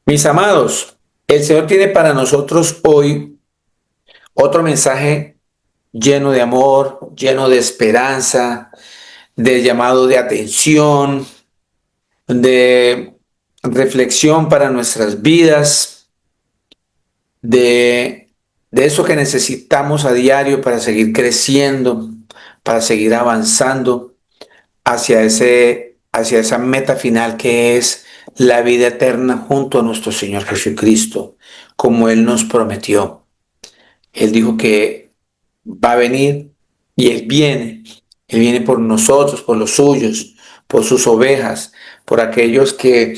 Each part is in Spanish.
Mis amados, el Señor tiene para nosotros hoy otro mensaje lleno de amor, lleno de esperanza, de llamado de atención, de reflexión para nuestras vidas, de, de eso que necesitamos a diario para seguir creciendo, para seguir avanzando hacia esa meta final que es la vida eterna junto a nuestro Señor Jesucristo, como Él nos prometió. Él dijo que va a venir y Él viene. Él viene por nosotros, por los suyos, por sus ovejas, por aquellos que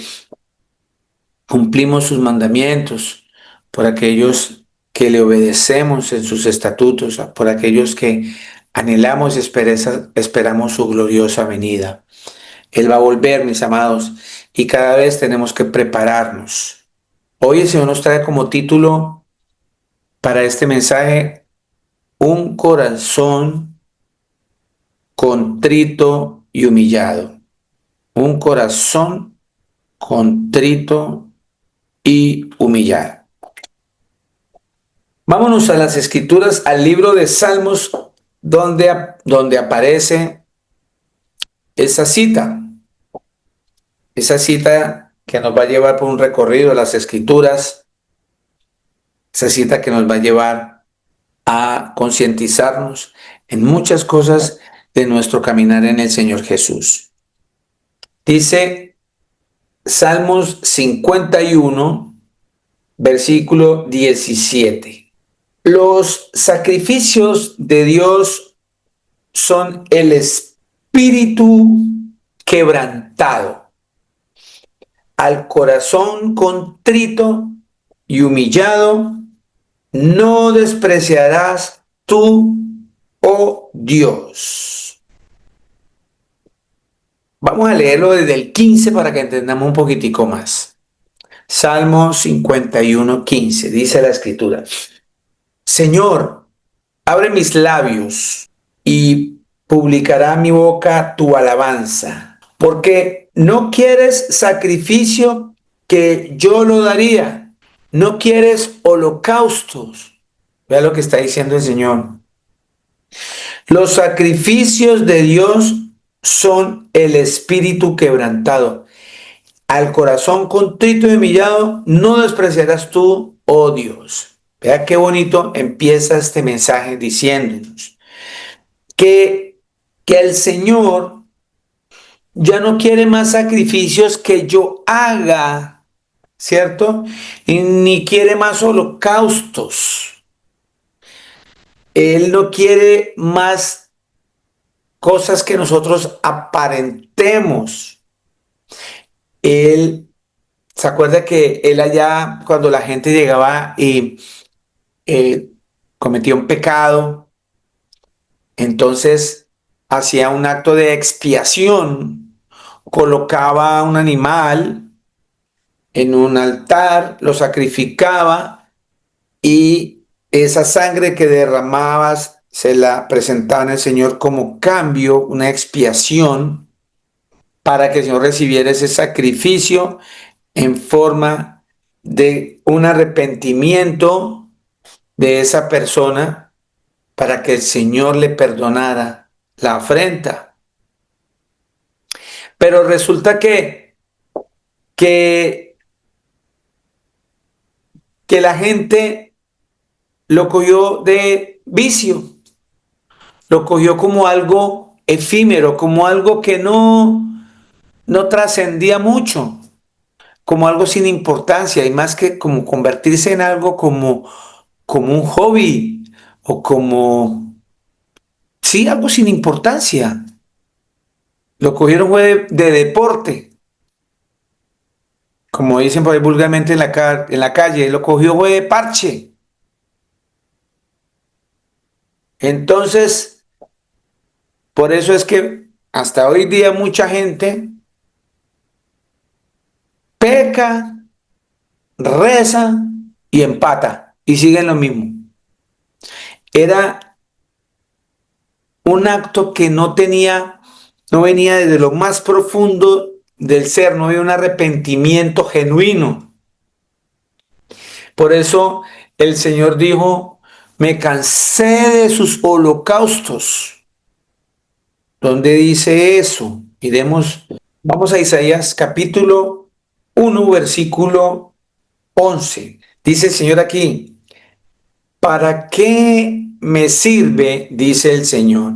cumplimos sus mandamientos, por aquellos que le obedecemos en sus estatutos, por aquellos que anhelamos y esperamos su gloriosa venida. Él va a volver, mis amados, y cada vez tenemos que prepararnos. Hoy el Señor nos trae como título para este mensaje un corazón contrito y humillado. Un corazón contrito y humillado. Vámonos a las escrituras, al libro de Salmos, donde aparece esa cita. Esa cita que nos va a llevar por un recorrido a las escrituras. Esa cita que nos va a llevar a concientizarnos en muchas cosas de nuestro caminar en el Señor Jesús. Dice Salmos 51, versículo 17. Los sacrificios de Dios son el espíritu quebrantado, al corazón contrito y humillado, no despreciarás tú, oh Dios. Vamos a leerlo desde el 15 para que entendamos un poquitico más. Salmo 51, 15, dice la escritura: Señor, abre mis labios y publicará mi boca tu alabanza, porque no quieres sacrificio que yo lo daría, no quieres holocaustos. Vea lo que está diciendo el Señor. Los sacrificios de Dios son el espíritu quebrantado. Al corazón contrito y humillado no despreciarás tú, oh Dios. Vea qué bonito empieza este mensaje diciéndonos que el Señor ya no quiere más sacrificios que yo haga, ¿cierto? Y ni quiere más holocaustos. Él no quiere más cosas que nosotros aparentemos. Él se acuerda que él allá, cuando la gente llegaba y eh, cometía un pecado, entonces hacía un acto de expiación, colocaba un animal en un altar, lo sacrificaba y esa sangre que derramabas se la presentaban al Señor como cambio, una expiación, para que el Señor recibiera ese sacrificio en forma de un arrepentimiento de esa persona para que el Señor le perdonara la afrenta. Pero resulta que, que la gente lo cogió de vicio, lo cogió como algo efímero, como algo que no trascendía mucho, como algo sin importancia y más que como convertirse en algo como un hobby o como, sí, algo sin importancia. Lo cogieron fue de deporte, como dicen por ahí vulgarmente en la calle, lo cogió fue de parche. Entonces, por eso es que hasta hoy día mucha gente peca, reza y empata y siguen lo mismo. Era un acto que no venía desde lo más profundo del ser, no había un arrepentimiento genuino. Por eso el Señor dijo, me cansé de sus holocaustos. ¿Dónde dice eso? Miremos, vamos a Isaías capítulo 1, versículo 11. Dice el Señor aquí, ¿para qué me sirve, dice el Señor,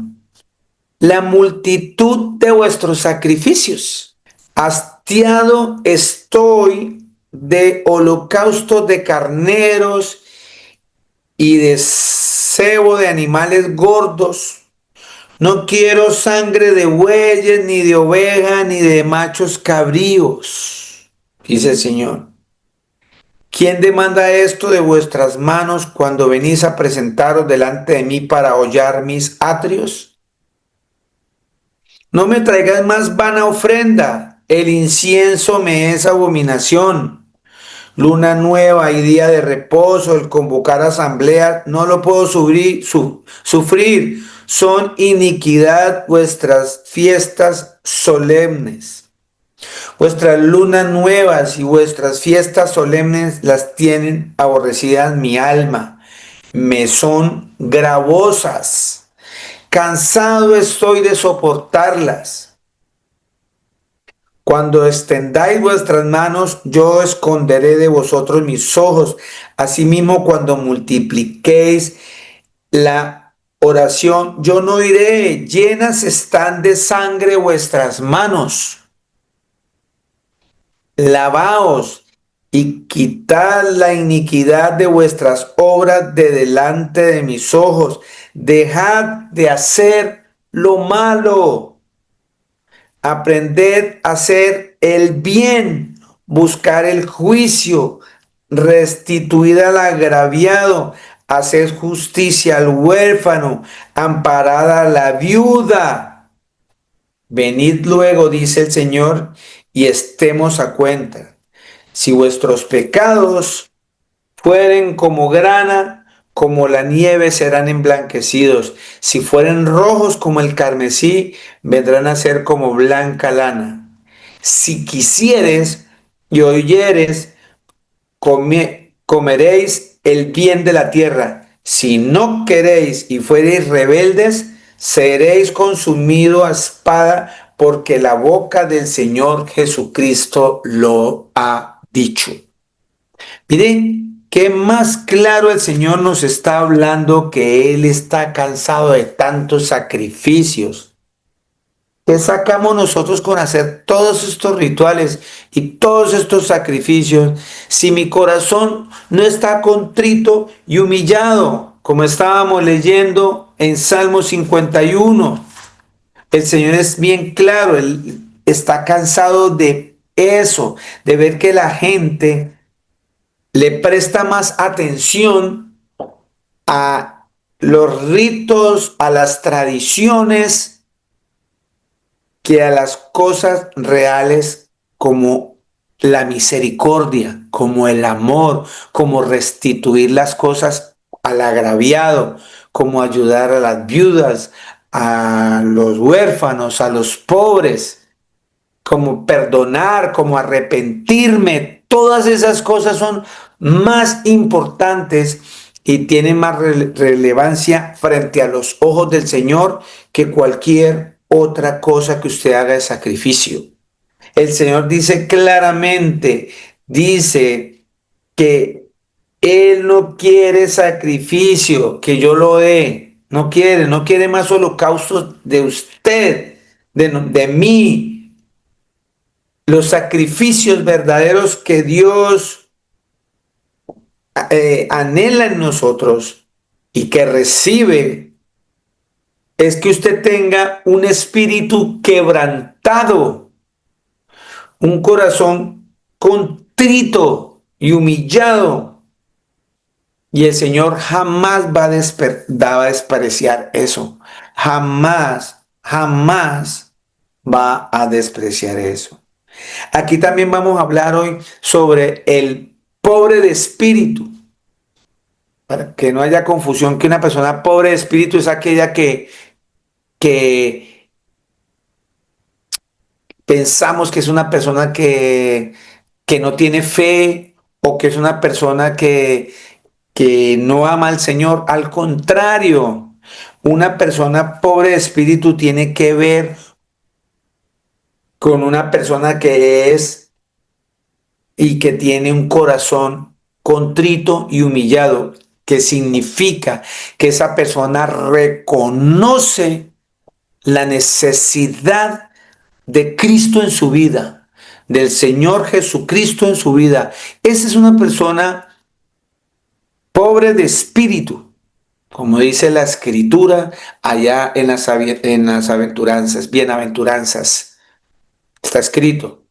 la multitud de vuestros sacrificios? Hastiado estoy de holocaustos de carneros y de cebo de animales gordos. No quiero sangre de bueyes, ni de oveja, ni de machos cabríos, dice el Señor. ¿Quién demanda esto de vuestras manos cuando venís a presentaros delante de mí para hollar mis atrios? No me traigáis más vana ofrenda, el incienso me es abominación. Luna nueva y día de reposo, el convocar asamblea, no lo puedo sufrir. Son iniquidad vuestras fiestas solemnes. Vuestras lunas nuevas y vuestras fiestas solemnes las tienen aborrecidas mi alma. Me son gravosas. Cansado estoy de soportarlas. Cuando extendáis vuestras manos, yo esconderé de vosotros mis ojos. Asimismo, cuando multipliquéis la oración, yo no diré, llenas están de sangre vuestras manos. Lavaos y quitad la iniquidad de vuestras obras de delante de mis ojos. Dejad de hacer lo malo. Aprended a hacer el bien, buscar el juicio, restituir al agraviado, hacer justicia al huérfano, amparad a la viuda. Venid luego, dice el Señor, y estemos a cuenta. Si vuestros pecados fueren como grana, como la nieve serán emblanquecidos. Si fueren rojos como el carmesí, vendrán a ser como blanca lana. Si quisieres y oyeres, comeréis el bien de la tierra. Si no queréis y fuereis rebeldes, seréis consumidos a espada, porque la boca del Señor Jesucristo lo ha dicho. Miren, qué más claro el Señor nos está hablando que Él está cansado de tantos sacrificios. ¿Qué sacamos nosotros con hacer todos estos rituales y todos estos sacrificios si mi corazón no está contrito y humillado, como estábamos leyendo en Salmo 51? El Señor es bien claro, Él está cansado de eso, de ver que la gente le presta más atención a los ritos, a las tradiciones, que a las cosas reales como la misericordia, como el amor, como restituir las cosas al agraviado, como ayudar a las viudas, a los huérfanos, a los pobres, como perdonar, como arrepentirme. Todas esas cosas son más importantes y tienen más relevancia frente a los ojos del Señor que cualquier otra cosa que usted haga de sacrificio. El Señor dice claramente, dice que Él no quiere sacrificio, que yo lo dé. No quiere más holocaustos de usted, de mí. Los sacrificios verdaderos que Dios anhela en nosotros y que recibe es que usted tenga un espíritu quebrantado, un corazón contrito y humillado. Y el Señor jamás va a despreciar eso. Jamás, jamás va a despreciar eso. Aquí también vamos a hablar hoy sobre el pobre de espíritu. Para que no haya confusión, que una persona pobre de espíritu es aquella que pensamos que es una persona que no tiene fe o que es una persona que no ama al Señor. Al contrario, una persona pobre de espíritu tiene que ver con una persona que es y que tiene un corazón contrito y humillado, que significa que esa persona reconoce la necesidad de Cristo en su vida, del Señor Jesucristo en su vida. Esa es una persona pobre de espíritu, como dice la escritura allá en las aventuranzas, bienaventuranzas. Está escrito.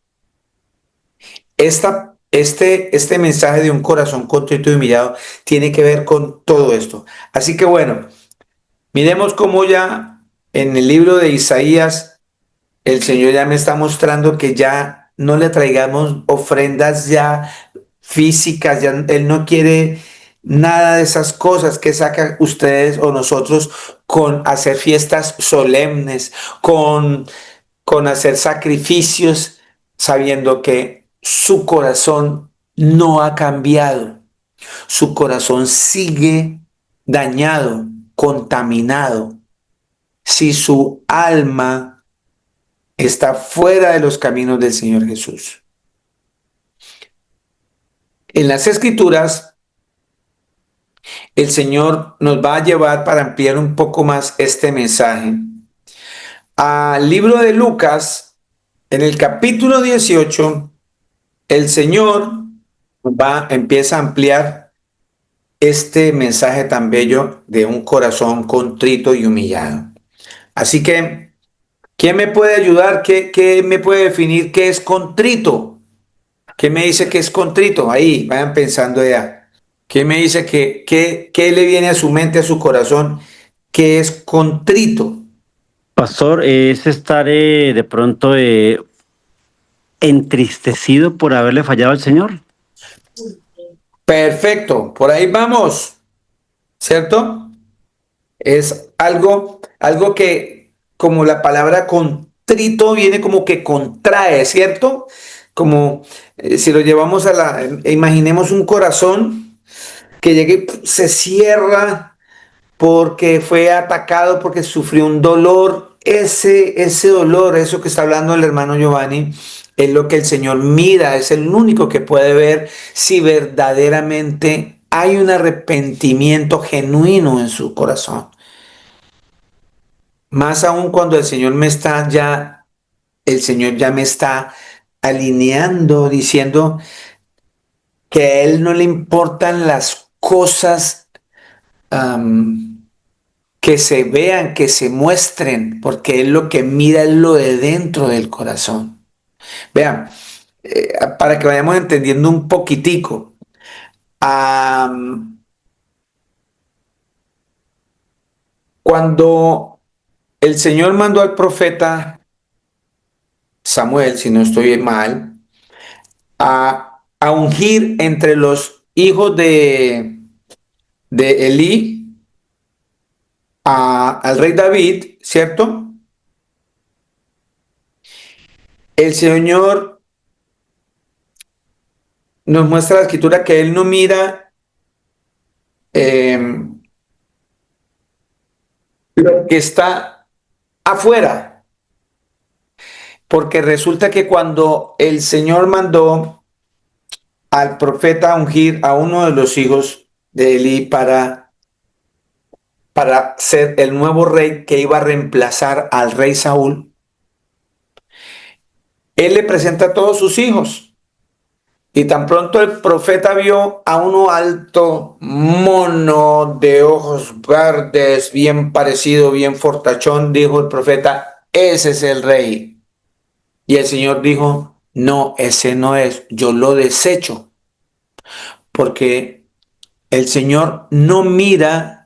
Este mensaje de un corazón contrito y humillado tiene que ver con todo esto. Así que bueno, miremos cómo ya en el libro de Isaías el Señor ya me está mostrando que ya no le traigamos ofrendas ya físicas, ya Él no quiere nada de esas cosas que sacan ustedes o nosotros con hacer fiestas solemnes, con hacer sacrificios, sabiendo que su corazón no ha cambiado, su corazón sigue dañado, contaminado. Si su alma está fuera de los caminos del Señor Jesús. En las Escrituras, el Señor nos va a llevar para ampliar un poco más este mensaje al libro de Lucas, en el capítulo 18, el Señor empieza a ampliar este mensaje tan bello de un corazón contrito y humillado. Así que, ¿quién me puede ayudar? ¿Qué me puede definir qué es contrito? ¿Qué me dice que es contrito? Ahí, vayan pensando ya. ¿Qué me dice qué le viene a su mente, a su corazón, que es contrito? Pastor, es estar de pronto entristecido por haberle fallado al Señor. Perfecto, por ahí vamos, ¿cierto? Es algo que, como la palabra contrito viene como que contrae, ¿cierto? Como si lo llevamos imaginemos un corazón que llegue, se cierra porque fue atacado, porque sufrió un dolor. Ese dolor, eso que está hablando el hermano Giovanni, es lo que el Señor mira, es el único que puede ver si verdaderamente hay un arrepentimiento genuino en su corazón. Más aún cuando el Señor ya me está alineando, diciendo que a Él no le importan las cosas que se vean, que se muestren, porque Él lo que mira es lo de dentro del corazón. Vean, para que vayamos entendiendo un poquitico, cuando el Señor mandó al profeta Samuel, si no estoy mal, a ungir entre los hijos de Elí al rey David, ¿cierto? El Señor nos muestra la escritura que Él no mira eh, lo que está afuera, porque resulta que cuando el Señor mandó al profeta a ungir a uno de los hijos de Elí para ser el nuevo rey que iba a reemplazar al rey Saúl, Él le presenta a todos sus hijos. Y tan pronto el profeta vio a uno alto, mono, de ojos verdes, bien parecido, bien fortachón, dijo el profeta, ese es el rey. Y el Señor dijo, no, ese no es, yo lo desecho, porque el Señor no mira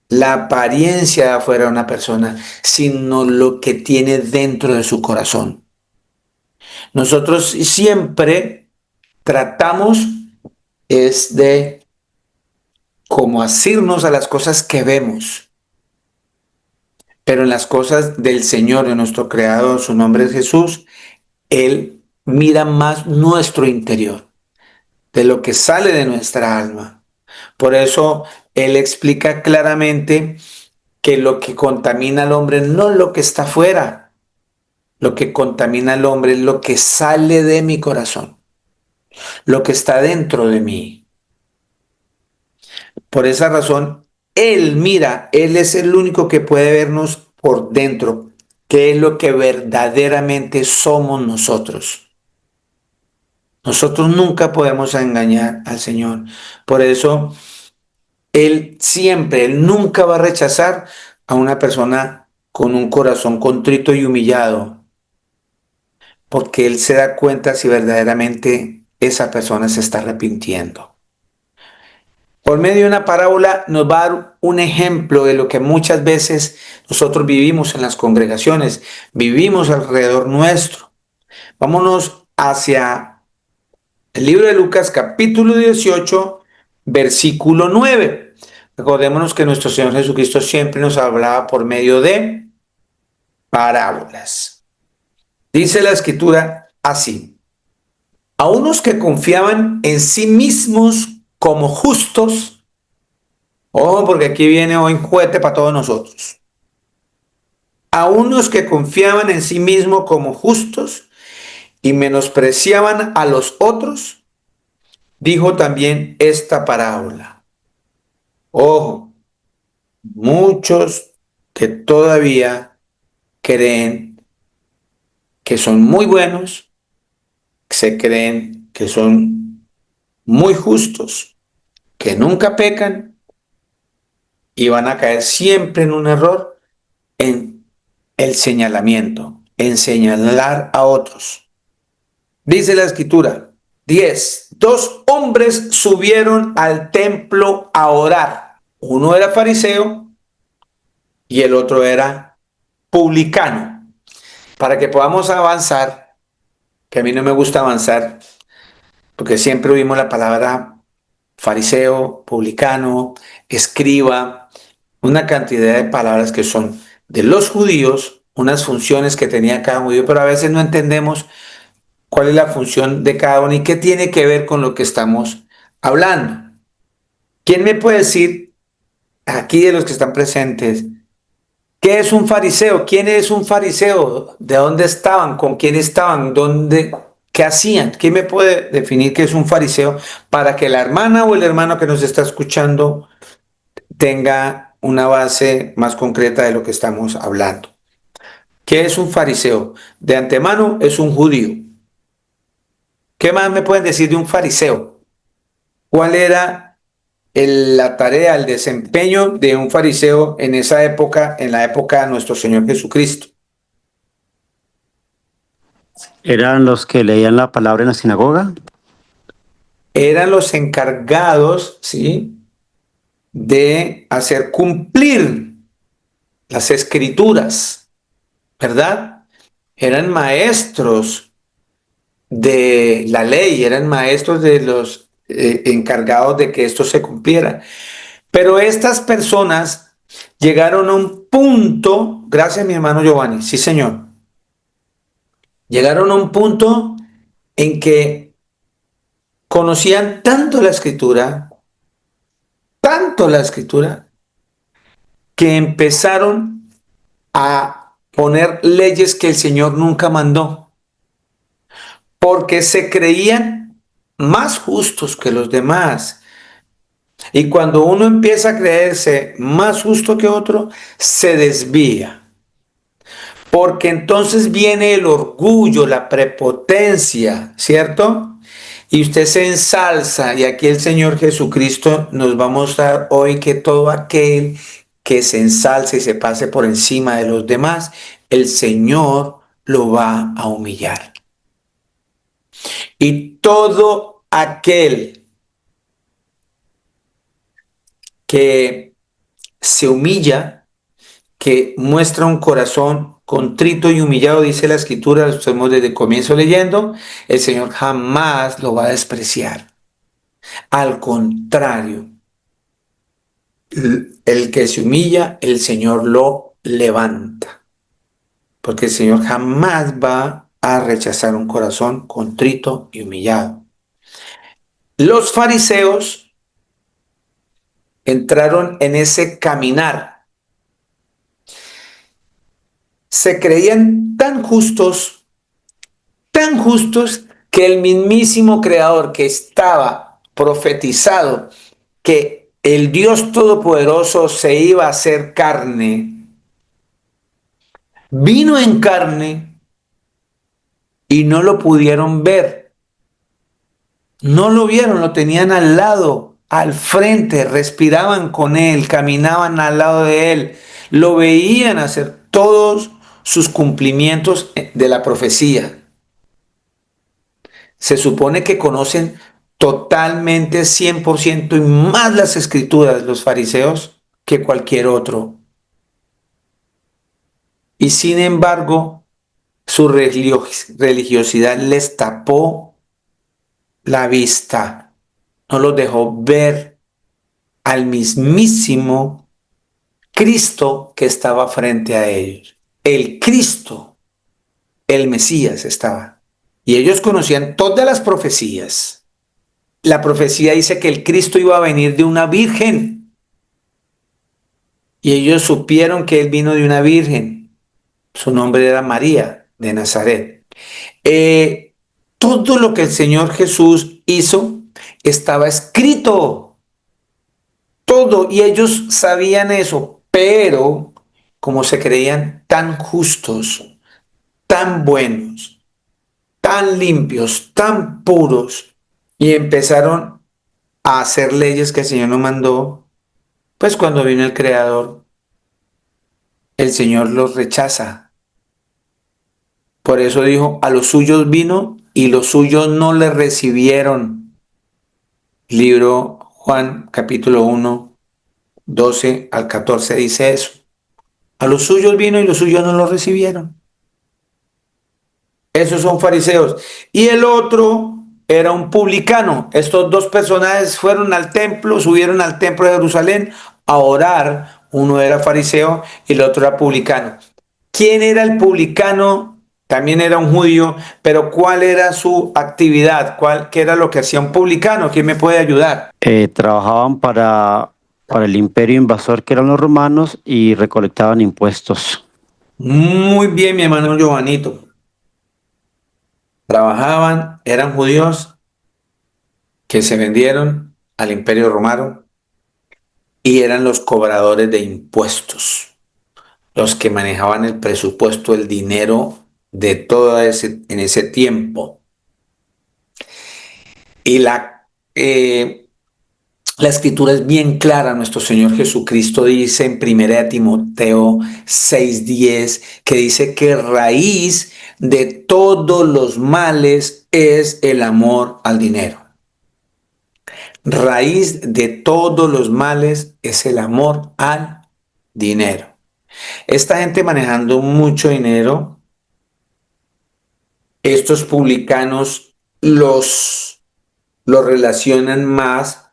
la apariencia de afuera de una persona, sino lo que tiene dentro de su corazón. Nosotros siempre tratamos es de como asirnos a las cosas que vemos, pero en las cosas del Señor, de nuestro Creador, su nombre es Jesús, Él mira más nuestro interior. de lo que sale de nuestra alma. Por eso Él explica claramente que lo que contamina al hombre no es lo que está afuera, lo que contamina al hombre es lo que sale de mi corazón, lo que está dentro de mí. Por esa razón, Él mira, Él es el único que puede vernos por dentro, qué es lo que verdaderamente somos nosotros. Nosotros nunca podemos engañar al Señor. Por eso, Él siempre, Él nunca va a rechazar a una persona con un corazón contrito y humillado, porque Él se da cuenta si verdaderamente esa persona se está arrepintiendo. Por medio de una parábola nos va a dar un ejemplo de lo que muchas veces nosotros vivimos en las congregaciones, vivimos alrededor nuestro. Vámonos hacia el libro de Lucas capítulo 18, versículo 9. Recordémonos que nuestro Señor Jesucristo siempre nos hablaba por medio de parábolas. Dice la escritura así: a unos que confiaban en sí mismos como justos. Ojo, porque aquí viene hoy un juguete para todos nosotros. A unos que confiaban en sí mismos como justos y menospreciaban a los otros, dijo también esta parábola. Ojo, muchos que todavía creen que son muy buenos, se creen que son muy justos, que nunca pecan y van a caer siempre en un error, en el señalamiento, en señalar a otros. Dice la escritura, 10. Dos hombres subieron al templo a orar. Uno era fariseo y el otro era publicano. Para que podamos avanzar, que a mí no me gusta avanzar, porque siempre oímos la palabra fariseo, publicano, escriba, una cantidad de palabras que son de los judíos, unas funciones que tenía cada judío, pero a veces no entendemos cuál es la función de cada uno y qué tiene que ver con lo que estamos hablando. ¿Quién me puede decir, aquí de los que están presentes, qué es un fariseo? ¿Quién es un fariseo? ¿De dónde estaban? ¿Con quién estaban? ¿Dónde? ¿Qué hacían? ¿Quién me puede definir qué es un fariseo para que la hermana o el hermano que nos está escuchando tenga una base más concreta de lo que estamos hablando? ¿Qué es un fariseo? De antemano es un judío. ¿Qué más me pueden decir de un fariseo? ¿Cuál era la tarea, el desempeño de un fariseo en esa época, en la época de nuestro Señor Jesucristo? ¿Eran los que leían la palabra en la sinagoga? Eran los encargados, ¿sí?, de hacer cumplir las escrituras, ¿verdad? Eran maestros de la ley, eran maestros de los encargados de que esto se cumpliera. Pero estas personas llegaron a un punto, gracias mi hermano Giovanni, sí señor, llegaron a un punto en que conocían tanto la escritura, que empezaron a poner leyes que el Señor nunca mandó, porque se creían más justos que los demás. Y cuando uno empieza a creerse más justo que otro, se desvía. Porque entonces viene el orgullo, la prepotencia, ¿cierto? Y usted se ensalza, y aquí el Señor Jesucristo nos va a mostrar hoy que todo aquel que se ensalce y se pase por encima de los demás, el Señor lo va a humillar. Y todo aquel que se humilla, que muestra un corazón contrito y humillado, dice la escritura, lo estamos desde el comienzo leyendo, el Señor jamás lo va a despreciar. Al contrario, el que se humilla, el Señor lo levanta. Porque el Señor jamás va a rechazar un corazón contrito y humillado. Los fariseos entraron en ese caminar. Se creían tan justos que el mismísimo Creador que estaba profetizado que el Dios Todopoderoso se iba a hacer carne, vino en carne y no lo pudieron ver. No lo vieron, lo tenían al lado, al frente, respiraban con él, caminaban al lado de él, lo veían hacer todos sus cumplimientos de la profecía. Se supone que conocen totalmente 100% y más las escrituras los fariseos que cualquier otro. Y sin embargo, su religiosidad les tapó la vista, no los dejó ver al mismísimo Cristo que estaba frente a ellos. El Cristo, el Mesías estaba. Y ellos conocían todas las profecías. La profecía dice que el Cristo iba a venir de una virgen. Y ellos supieron que él vino de una virgen. Su nombre era María de Nazaret. Todo lo que el Señor Jesús hizo estaba escrito. Todo. Y ellos sabían eso. Pero como se creían tan justos, tan buenos, tan limpios, tan puros, y empezaron a hacer leyes que el Señor no mandó, pues cuando vino el Creador, el Señor los rechaza. Por eso dijo, a los suyos vino y los suyos no le recibieron. Libro Juan capítulo 1, 12 al 14 dice eso. A los suyos vino y los suyos no lo recibieron. Esos son fariseos. Y el otro era un publicano. Estos dos personajes fueron al templo, subieron al templo de Jerusalén a orar. Uno era fariseo y el otro era publicano. ¿Quién era el publicano? También era un judío, pero ¿cuál era su actividad? ¿Qué era lo que hacía un publicano? ¿Quién me puede ayudar? Trabajaban para el imperio invasor que eran los romanos y recolectaban impuestos. Muy bien, mi hermano Giovanito. Trabajaban, eran judíos que se vendieron al imperio romano y eran los cobradores de impuestos, los que manejaban el presupuesto, el dinero de en ese tiempo. Y la escritura es bien clara. Nuestro Señor Jesucristo dice en 1 Timoteo 6:10 que dice que raíz de todos los males es el amor al dinero. Raíz de todos los males es el amor al dinero. Esta gente manejando mucho dinero, estos publicanos los relacionan más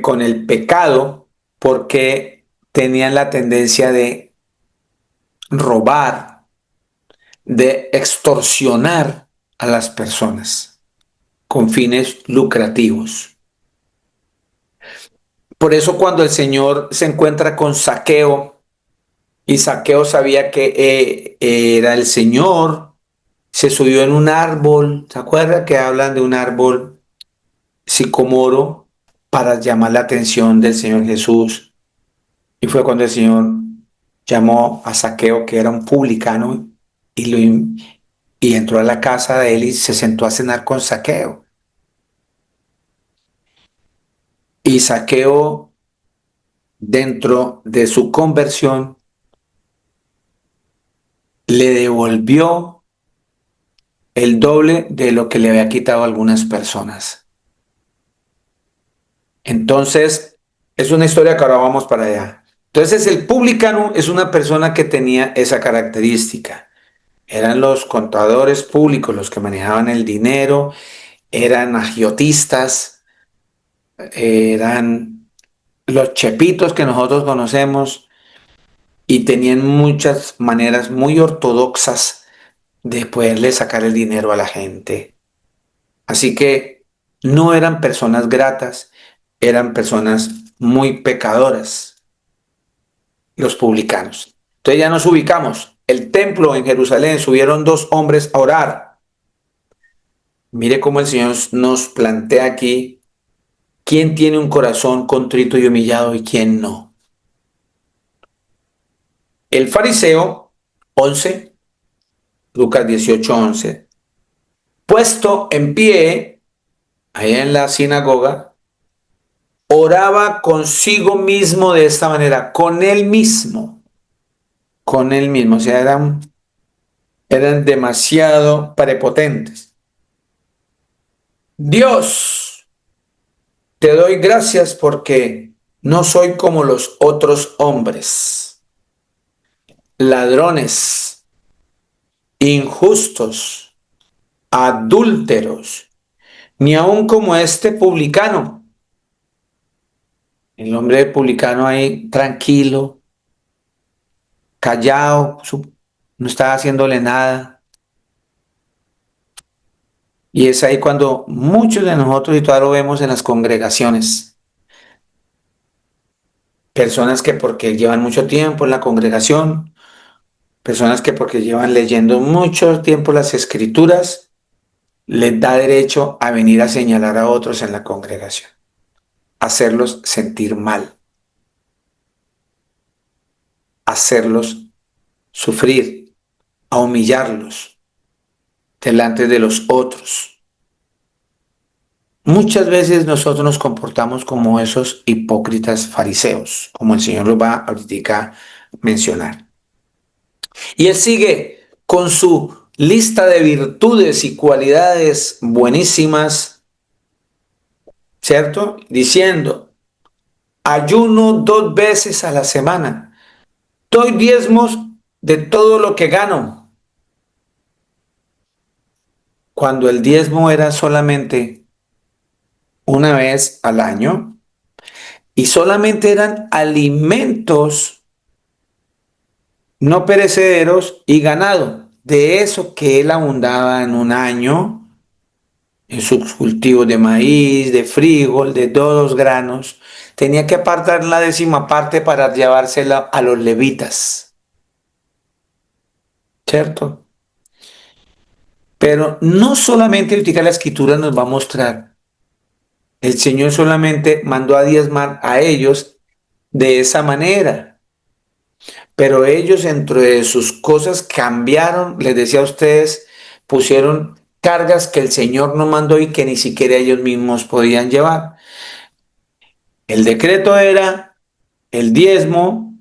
con el pecado porque tenían la tendencia de robar, de extorsionar a las personas con fines lucrativos. Por eso cuando el Señor se encuentra con Zaqueo, y Zaqueo sabía que era el Señor, se subió en un árbol. ¿Se acuerda que hablan de un árbol sicomoro para llamar la atención del Señor Jesús? Y fue cuando el Señor llamó a Zaqueo, que era un publicano, y entró a la casa de él y se sentó a cenar con Zaqueo. Y Zaqueo, dentro de su conversión, le devolvió el doble de lo que le había quitado a algunas personas. Entonces, es una historia que ahora vamos para allá. Entonces, el publicano es una persona que tenía esa característica. Eran los contadores públicos los que manejaban el dinero, eran agiotistas, eran los chepitos que nosotros conocemos y tenían muchas maneras muy ortodoxas de poderle sacar el dinero a la gente. Así que no eran personas gratas, eran personas muy pecadoras, los publicanos. Entonces ya nos ubicamos. El templo en Jerusalén subieron dos hombres a orar. Mire cómo el Señor nos plantea aquí quién tiene un corazón contrito y humillado y quién no. El fariseo, 11, Lucas 18:11, puesto en pie, allá en la sinagoga, oraba consigo mismo de esta manera, con él mismo, o sea, eran demasiado prepotentes. Dios, te doy gracias porque no soy como los otros hombres, ladrones, injustos, adúlteros, ni aun como este publicano. El hombre publicano ahí tranquilo, callado, no estaba haciéndole nada. Y es ahí cuando muchos de nosotros, y todavía lo vemos en las congregaciones, personas que porque llevan mucho tiempo en la congregación, personas que porque llevan leyendo mucho tiempo las escrituras, les da derecho a venir a señalar a otros en la congregación, hacerlos sentir mal, hacerlos sufrir, a humillarlos delante de los otros. Muchas veces nosotros nos comportamos como esos hipócritas fariseos, como el Señor lo va ahorita a mencionar. Y él sigue con su lista de virtudes y cualidades buenísimas, ¿cierto? Diciendo, ayuno 2 veces a la semana, doy diezmos de todo lo que gano, cuando el diezmo era solamente una vez al año y solamente eran alimentos no perecederos y ganado. De eso que él abundaba en un año, en sus cultivos de maíz, de frijol, de todos los granos, tenía que apartar la décima parte para llevársela a los levitas, ¿cierto? Pero no solamente ahorita la escritura nos va a mostrar, el Señor solamente mandó a diezmar a ellos de esa manera. Pero ellos dentro de sus cosas cambiaron, les decía a ustedes, pusieron cargas que el Señor no mandó y que ni siquiera ellos mismos podían llevar. El decreto era el diezmo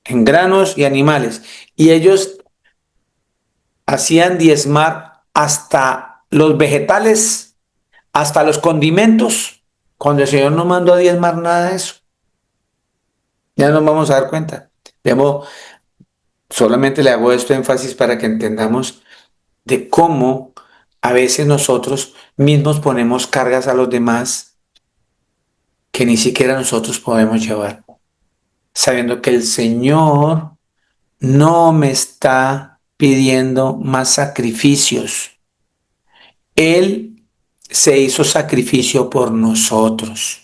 en granos y animales y ellos hacían diezmar hasta los vegetales, hasta los condimentos, cuando el Señor no mandó a diezmar nada de eso. Ya nos vamos a dar cuenta. Solamente le hago esto énfasis para que entendamos de cómo a veces nosotros mismos ponemos cargas a los demás que ni siquiera nosotros podemos llevar, sabiendo que el Señor no me está pidiendo más sacrificios. Él se hizo sacrificio por nosotros.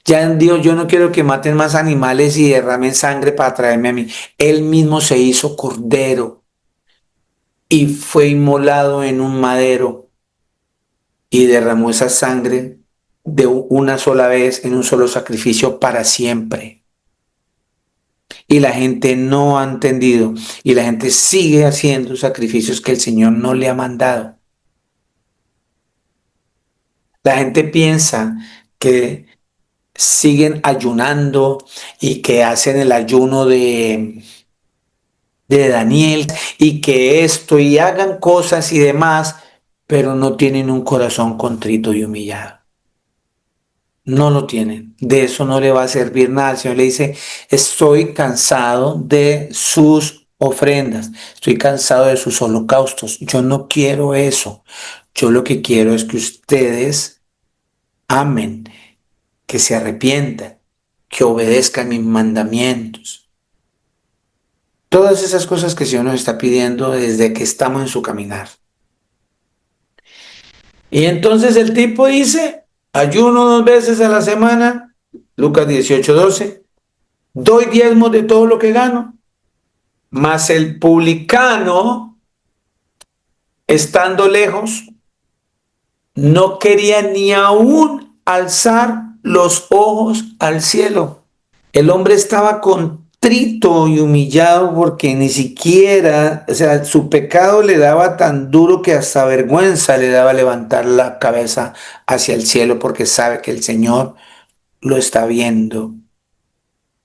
Ya en Dios, yo no quiero que maten más animales y derramen sangre para traerme a mí. Él mismo se hizo cordero y fue inmolado en un madero y derramó esa sangre de una sola vez en un solo sacrificio para siempre. Y la gente no ha entendido y la gente sigue haciendo sacrificios que el Señor no le ha mandado. La gente piensa que siguen ayunando y que hacen el ayuno de Daniel y que esto y hagan cosas y demás, pero no tienen un corazón contrito y humillado. No lo tienen. De eso no le va a servir nada. El Señor le dice, estoy cansado de sus ofrendas, estoy cansado de sus holocaustos. Yo no quiero eso. Yo lo que quiero es que ustedes amen, que se arrepientan, que obedezcan mis mandamientos. Todas esas cosas que el Señor nos está pidiendo desde que estamos en su caminar. Y entonces el tipo dice, ayuno 2 veces a la semana, Lucas 18:12, doy diezmos de todo lo que gano, mas el publicano, estando lejos, no quería ni aún alzar los ojos al cielo. El hombre estaba contrito y humillado porque ni siquiera, o sea, su pecado le daba tan duro que hasta vergüenza le daba levantar la cabeza hacia el cielo porque sabe que el Señor lo está viendo.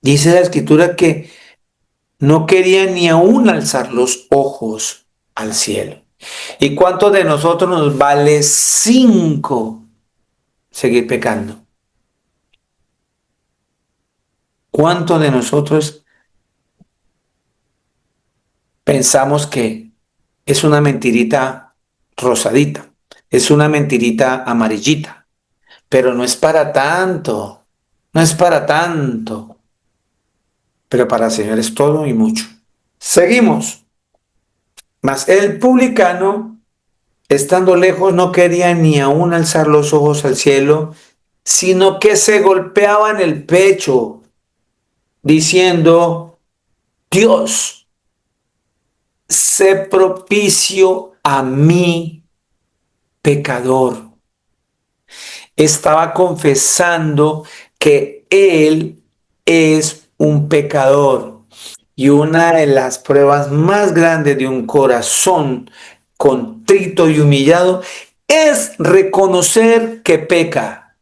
Dice la escritura que no quería ni aún alzar los ojos al cielo. ¿Y cuántos de nosotros nos vale 5 seguir pecando? ¿Cuántos de nosotros pensamos que es una mentirita rosadita, es una mentirita amarillita, pero no es para tanto, no es para tanto, pero para el Señor es todo y mucho? Seguimos. Mas el publicano, estando lejos, no quería ni aún alzar los ojos al cielo, sino que se golpeaba en el pecho, diciendo, Dios, sé propicio a mí, pecador. Estaba confesando que él es un pecador. Y una de las pruebas más grandes de un corazón contrito y humillado es reconocer que peca.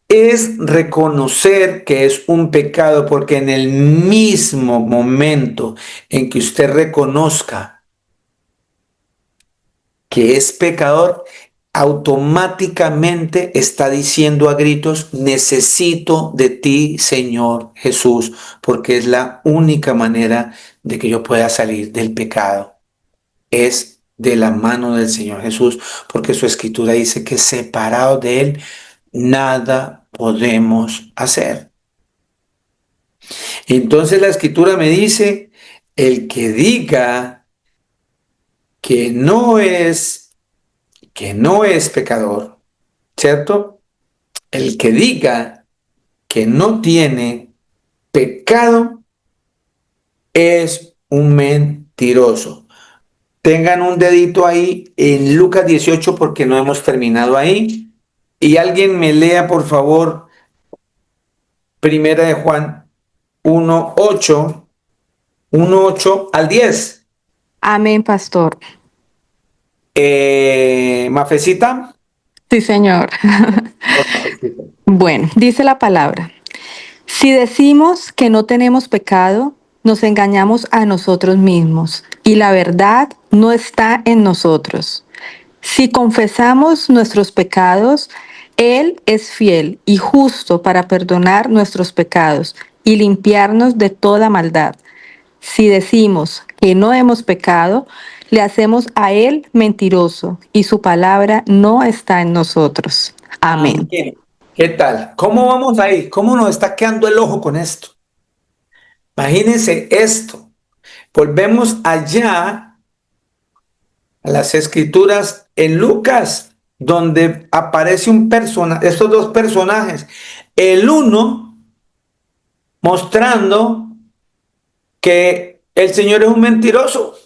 Es reconocer que es un pecado, porque en el mismo momento en que usted reconozca que es pecador, automáticamente está diciendo a gritos, necesito de ti, Señor Jesús, porque es la única manera de que yo pueda salir del pecado. Es de la mano del Señor Jesús, porque su escritura dice que separados de Él, nada podemos hacer. Entonces la escritura me dice, el que diga que no es pecador, ¿cierto? El que diga que no tiene pecado es un mentiroso. Tengan un dedito ahí en Lucas 18 porque no hemos terminado ahí. Y alguien me lea, por favor, Primera de Juan 1:8, 1:8 al 10. Amén, pastor. Mafecita. Sí, señor. Bueno, dice la palabra. Si decimos que no tenemos pecado, nos engañamos a nosotros mismos y la verdad no está en nosotros. Si confesamos nuestros pecados, Él es fiel y justo para perdonar nuestros pecados y limpiarnos de toda maldad. Si decimos que no hemos pecado, le hacemos a Él mentiroso y su palabra no está en nosotros. Amén. Amén. ¿Qué tal? ¿Cómo vamos ahí? ¿Cómo nos está quedando el ojo con esto? Imagínense esto. Volvemos allá a las escrituras en Lucas, donde aparece un personaje, estos dos personajes. El uno mostrando que el Señor es un mentiroso,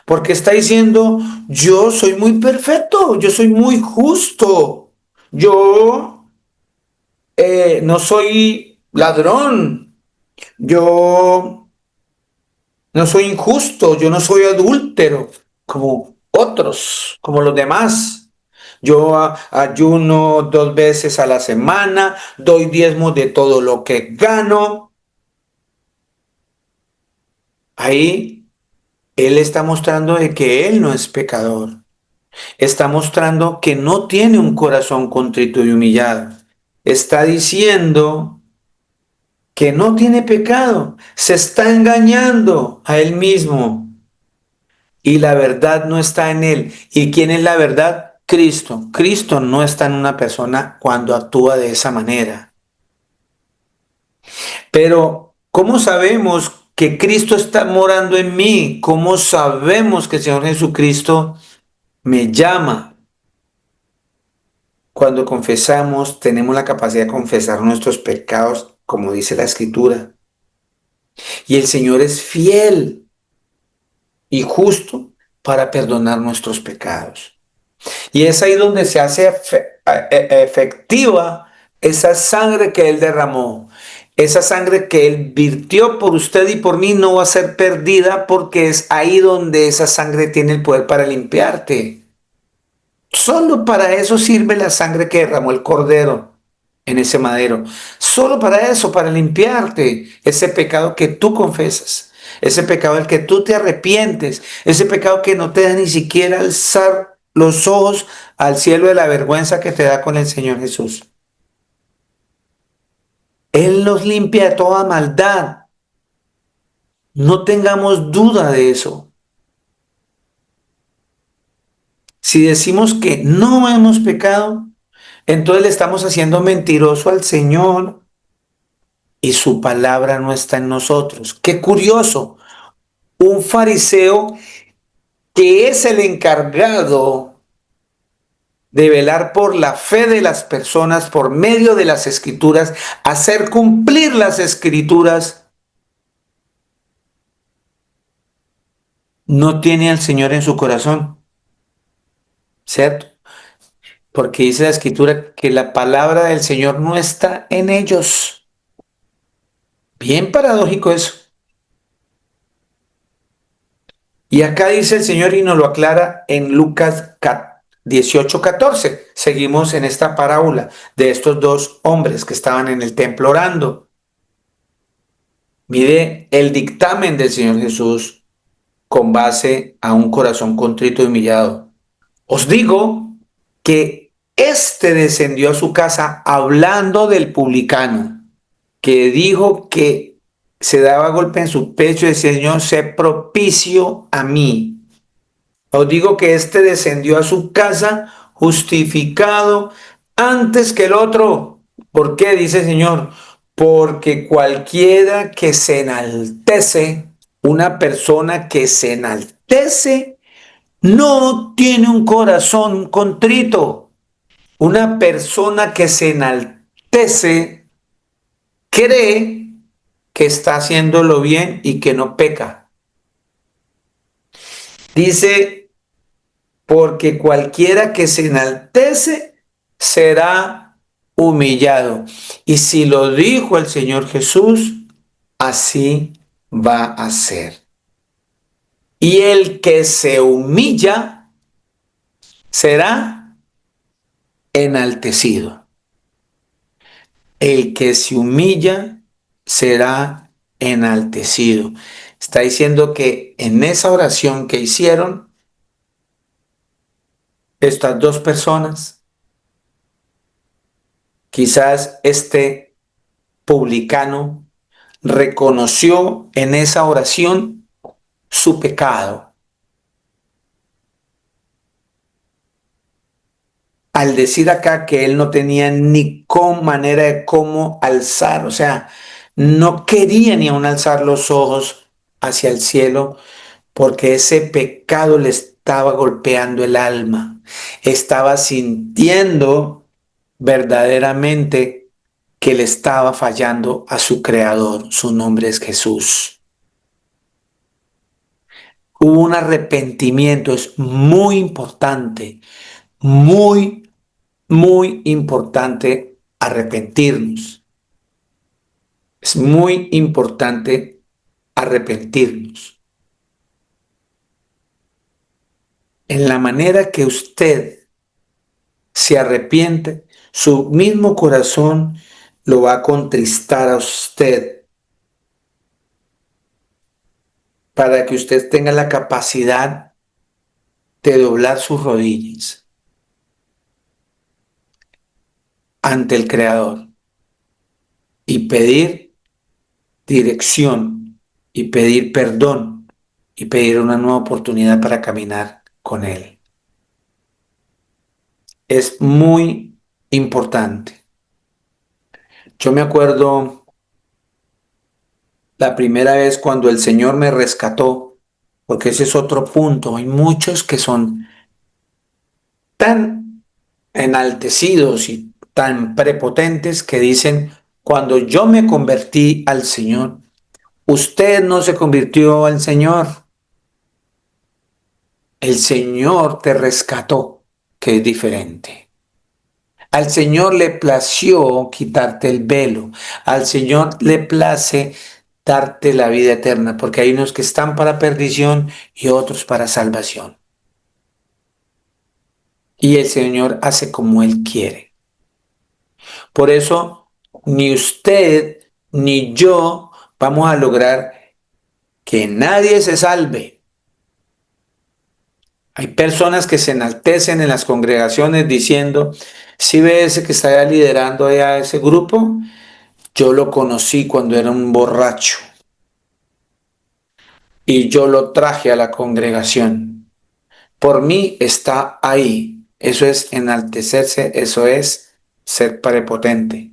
porque está diciendo, yo soy muy perfecto, yo soy muy justo, yo no soy ladrón, yo no soy injusto, yo no soy adúltero, como otros, como los demás. Yo ayuno 2 veces a la semana, doy diezmos de todo lo que gano. Ahí él está mostrando de que él no es pecador. Está mostrando que no tiene un corazón contrito y humillado. Está diciendo que no tiene pecado. Se está engañando a él mismo. Y la verdad no está en él. ¿Y quién es la verdad? Cristo. Cristo no está en una persona cuando actúa de esa manera. Pero, ¿cómo sabemos que Cristo está morando en mí? ¿Cómo sabemos que el Señor Jesucristo me llama? Cuando confesamos, tenemos la capacidad de confesar nuestros pecados, como dice la Escritura. Y el Señor es fiel y justo para perdonar nuestros pecados. Y es ahí donde se hace efectiva esa sangre que Él derramó. Esa sangre que Él virtió por usted y por mí no va a ser perdida, porque es ahí donde esa sangre tiene el poder para limpiarte. Solo para eso sirve la sangre que derramó el Cordero en ese madero. Solo para eso, para limpiarte ese pecado que tú confesas, ese pecado del que tú te arrepientes, ese pecado que no te da ni siquiera alzar los ojos al cielo de la vergüenza que te da con el Señor Jesús. Él nos limpia de toda maldad. No tengamos duda de eso. Si decimos que no hemos pecado, entonces le estamos haciendo mentiroso al Señor y su palabra no está en nosotros. Qué curioso. Un fariseo que es el encargado de velar por la fe de las personas por medio de las escrituras, hacer cumplir las escrituras, no tiene al Señor en su corazón, ¿cierto? Porque dice la escritura que la palabra del Señor no está en ellos. Bien paradójico eso. Y acá dice el Señor y nos lo aclara en Lucas 18:14. Seguimos en esta parábola de estos dos hombres que estaban en el templo orando. Mire el dictamen del Señor Jesús con base a un corazón contrito y humillado. Os digo que éste descendió a su casa hablando del publicano, que dijo que se daba golpe en su pecho y decía: Señor, sé propicio a mí. Os digo que éste descendió a su casa justificado antes que el otro. ¿Por qué? Dice el Señor. Porque cualquiera que se enaltece, una persona que se enaltece, no tiene un corazón contrito. Una persona que se enaltece cree que está haciéndolo bien y que no peca. Dice, porque cualquiera que se enaltece será humillado. Y si lo dijo el Señor Jesús, así va a ser. Y el que se humilla será enaltecido. El que se humilla será enaltecido. Está diciendo que en esa oración que hicieron estas dos personas, quizás este publicano reconoció en esa oración su pecado. Al decir acá que él no tenía ni con manera de cómo alzar, o sea, no quería ni aún alzar los ojos hacia el cielo, porque ese pecado le estaba golpeando el alma. Estaba sintiendo verdaderamente que le estaba fallando a su creador. Su nombre es Jesús. Hubo un arrepentimiento, es muy importante, muy, muy importante arrepentirnos. Es muy importante arrepentirnos. En la manera que usted se arrepiente, su mismo corazón lo va a contristar a usted, para que usted tenga la capacidad de doblar sus rodillas ante el Creador y pedir dirección y pedir perdón y pedir una nueva oportunidad para caminar con Él. Es muy importante. Yo me acuerdo la primera vez cuando el Señor me rescató, porque ese es otro punto. Hay muchos que son tan enaltecidos y tan prepotentes que dicen, cuando yo me convertí al Señor, usted no se convirtió al Señor, el Señor te rescató, que es diferente. Al Señor le plació quitarte el velo, al Señor le place darte la vida eterna, porque hay unos que están para perdición y otros para salvación. Y el Señor hace como Él quiere. Por eso, ni usted ni yo vamos a lograr que nadie se salve. Hay personas que se enaltecen en las congregaciones diciendo, si ve ese que está liderando a ese grupo, yo lo conocí cuando era un borracho y yo lo traje a la congregación. Por mí está ahí. Eso es enaltecerse, eso es ser prepotente.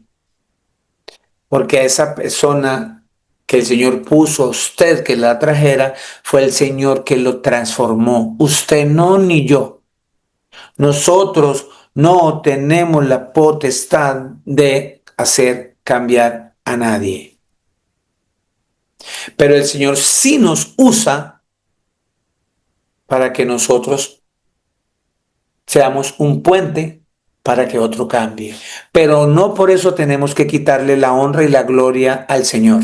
Porque a esa persona que el Señor puso a usted que la trajera, fue el Señor que lo transformó. Usted no, ni yo. Nosotros no tenemos la potestad de hacer cambiar a nadie. Pero el Señor sí nos usa para que nosotros seamos un puente para que otro cambie. Pero no por eso tenemos que quitarle la honra y la gloria al Señor.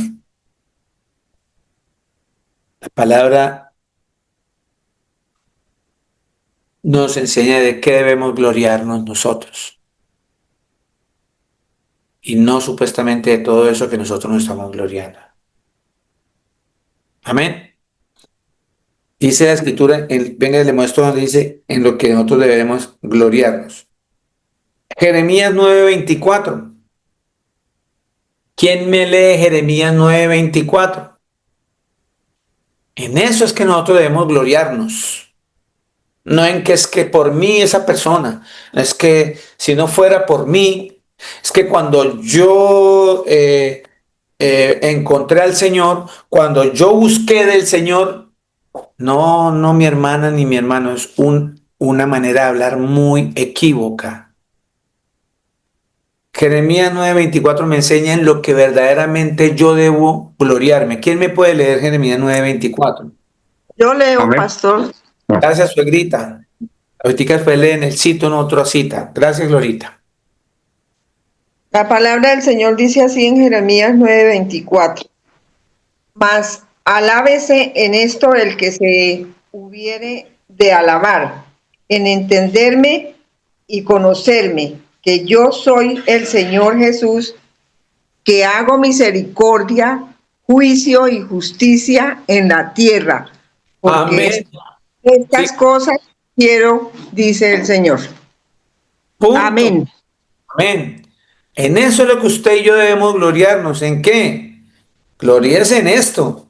La palabra nos enseña de qué debemos gloriarnos nosotros. Y no supuestamente de todo eso que nosotros nos estamos gloriando. Amén. Dice la escritura, venga, le muestro donde dice en lo que nosotros debemos gloriarnos. Jeremías 9:24. ¿Quién me lee Jeremías 9:24? En eso es que nosotros debemos gloriarnos. No en que es que por mí esa persona, es que si no fuera por mí, es que cuando yo encontré al Señor, cuando yo busqué del Señor, no, mi hermana ni mi hermano, es una manera de hablar muy equívoca. Jeremías 9:24 me enseña en lo que verdaderamente yo debo gloriarme. ¿Quién me puede leer Jeremías 9:24? Yo leo, Amén. pastor. Gracias, suegrita. Ahorita después leen el cito en otra cita. Gracias, Glorita. La palabra del Señor dice así en Jeremías 9:24. Mas alábese en esto el que se hubiere de alabar, en entenderme y conocerme, que yo soy el Señor Jesús, que hago misericordia, juicio y justicia en la tierra. Porque Amén. estas Sí. cosas quiero, dice el Señor. Punto. Amén. Amén. En eso es lo que usted y yo debemos gloriarnos. ¿En qué? Gloríese en esto.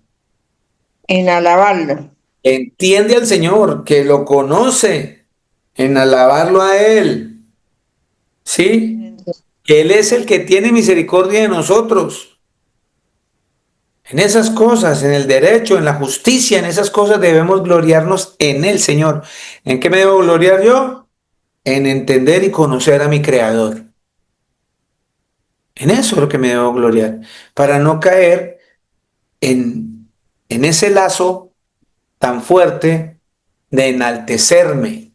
En alabarlo. Entiende al Señor, que lo conoce, en alabarlo a Él. ¿Sí? Él es el que tiene misericordia de nosotros. En esas cosas, en el derecho, en la justicia, en esas cosas debemos gloriarnos en el Señor. ¿En qué me debo gloriar yo? En entender y conocer a mi Creador. En eso es lo que me debo gloriar, para no caer en ese lazo tan fuerte de enaltecerme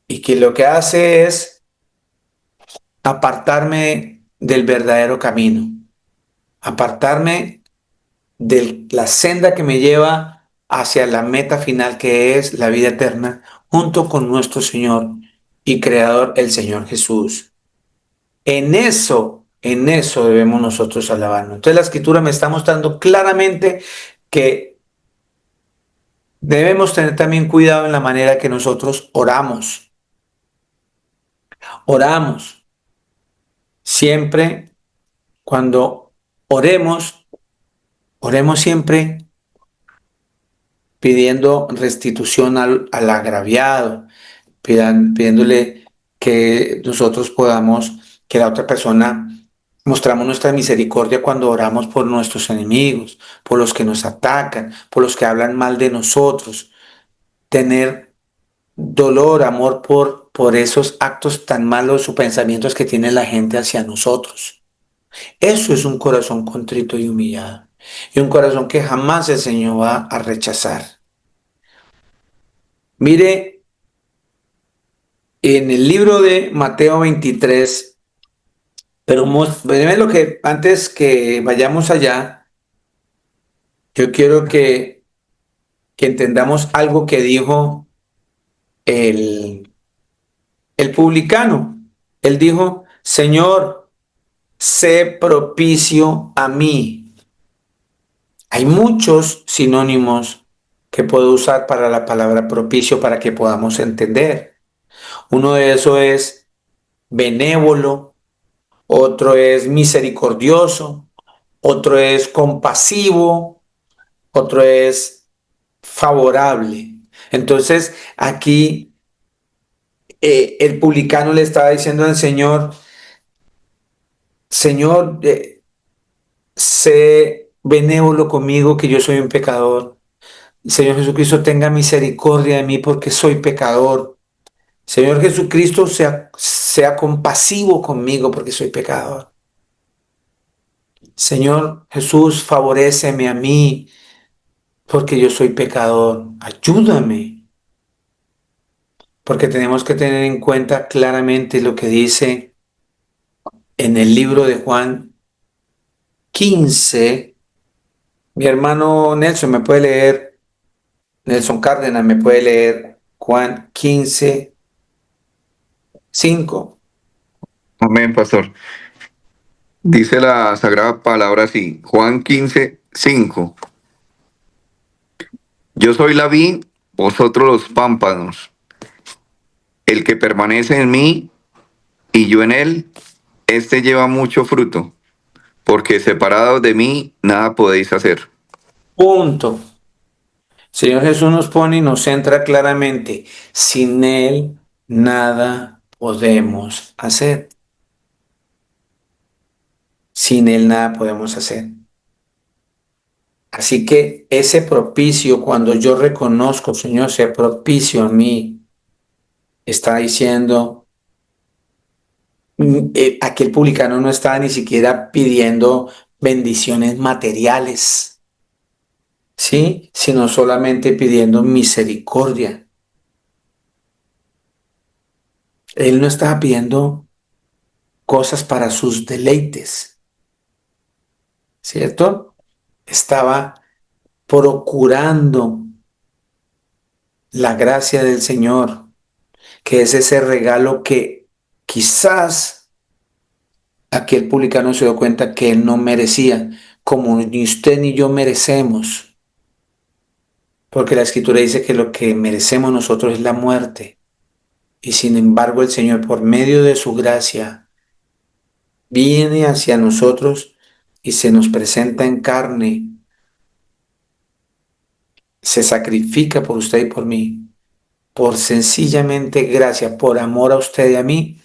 y que lo que hace es apartarme del verdadero camino, apartarme de la senda que me lleva hacia la meta final, que es la vida eterna, junto con nuestro Señor y Creador, el Señor Jesús. En eso debemos nosotros alabarnos. Entonces la Escritura me está mostrando claramente que debemos tener también cuidado en la manera que nosotros oramos. Oramos. Siempre cuando oremos siempre pidiendo restitución al agraviado, pidiéndole que nosotros podamos, que la otra persona, mostramos nuestra misericordia cuando oramos por nuestros enemigos, por los que nos atacan, por los que hablan mal de nosotros. Tener dolor, amor por esos actos tan malos o pensamientos que tiene la gente hacia nosotros. Eso es un corazón contrito y humillado. Y un corazón que jamás el Señor va a rechazar. Mire, en el libro de Mateo 23, pero déjeme lo que antes que vayamos allá, yo quiero que entendamos algo que dijo el, el publicano. Él dijo, Señor, sé propicio a mí. Hay muchos sinónimos que puedo usar para la palabra propicio para que podamos entender. Uno de esos es benévolo, otro es misericordioso, otro es compasivo, otro es favorable. Entonces, aquí el publicano le estaba diciendo al Señor, Señor, sé benévolo conmigo, que yo soy un pecador. Señor Jesucristo, tenga misericordia de mí porque soy pecador. Señor Jesucristo, sea compasivo conmigo porque soy pecador. Señor Jesús, favoréceme a mí porque yo soy pecador. Ayúdame. Porque tenemos que tener en cuenta claramente lo que dice en el libro de Juan 15. Mi hermano Nelson me puede leer, Nelson Cárdenas me puede leer Juan 15, 5. Amén, pastor. Dice la sagrada palabra así, Juan 15:5. Yo soy la vid, vosotros los pámpanos. El que permanece en mí y yo en él, éste lleva mucho fruto, porque separados de mí nada podéis hacer. Punto. Señor Jesús nos pone y nos centra claramente. Sin Él nada podemos hacer. Sin Él nada podemos hacer. Así que ese propicio, cuando yo reconozco, Señor, sea propicio a mí, está diciendo, aquel publicano no estaba ni siquiera pidiendo bendiciones materiales, ¿sí? Sino solamente pidiendo misericordia. Él no estaba pidiendo cosas para sus deleites, ¿cierto? Estaba procurando la gracia del Señor, que es ese regalo que quizás aquel publicano se dio cuenta que él no merecía, como ni usted ni yo merecemos, porque la Escritura dice que lo que merecemos nosotros es la muerte, y sin embargo el Señor, por medio de su gracia, viene hacia nosotros y se nos presenta en carne, se sacrifica por usted y por mí, por sencillamente gracia, por amor a usted y a mí,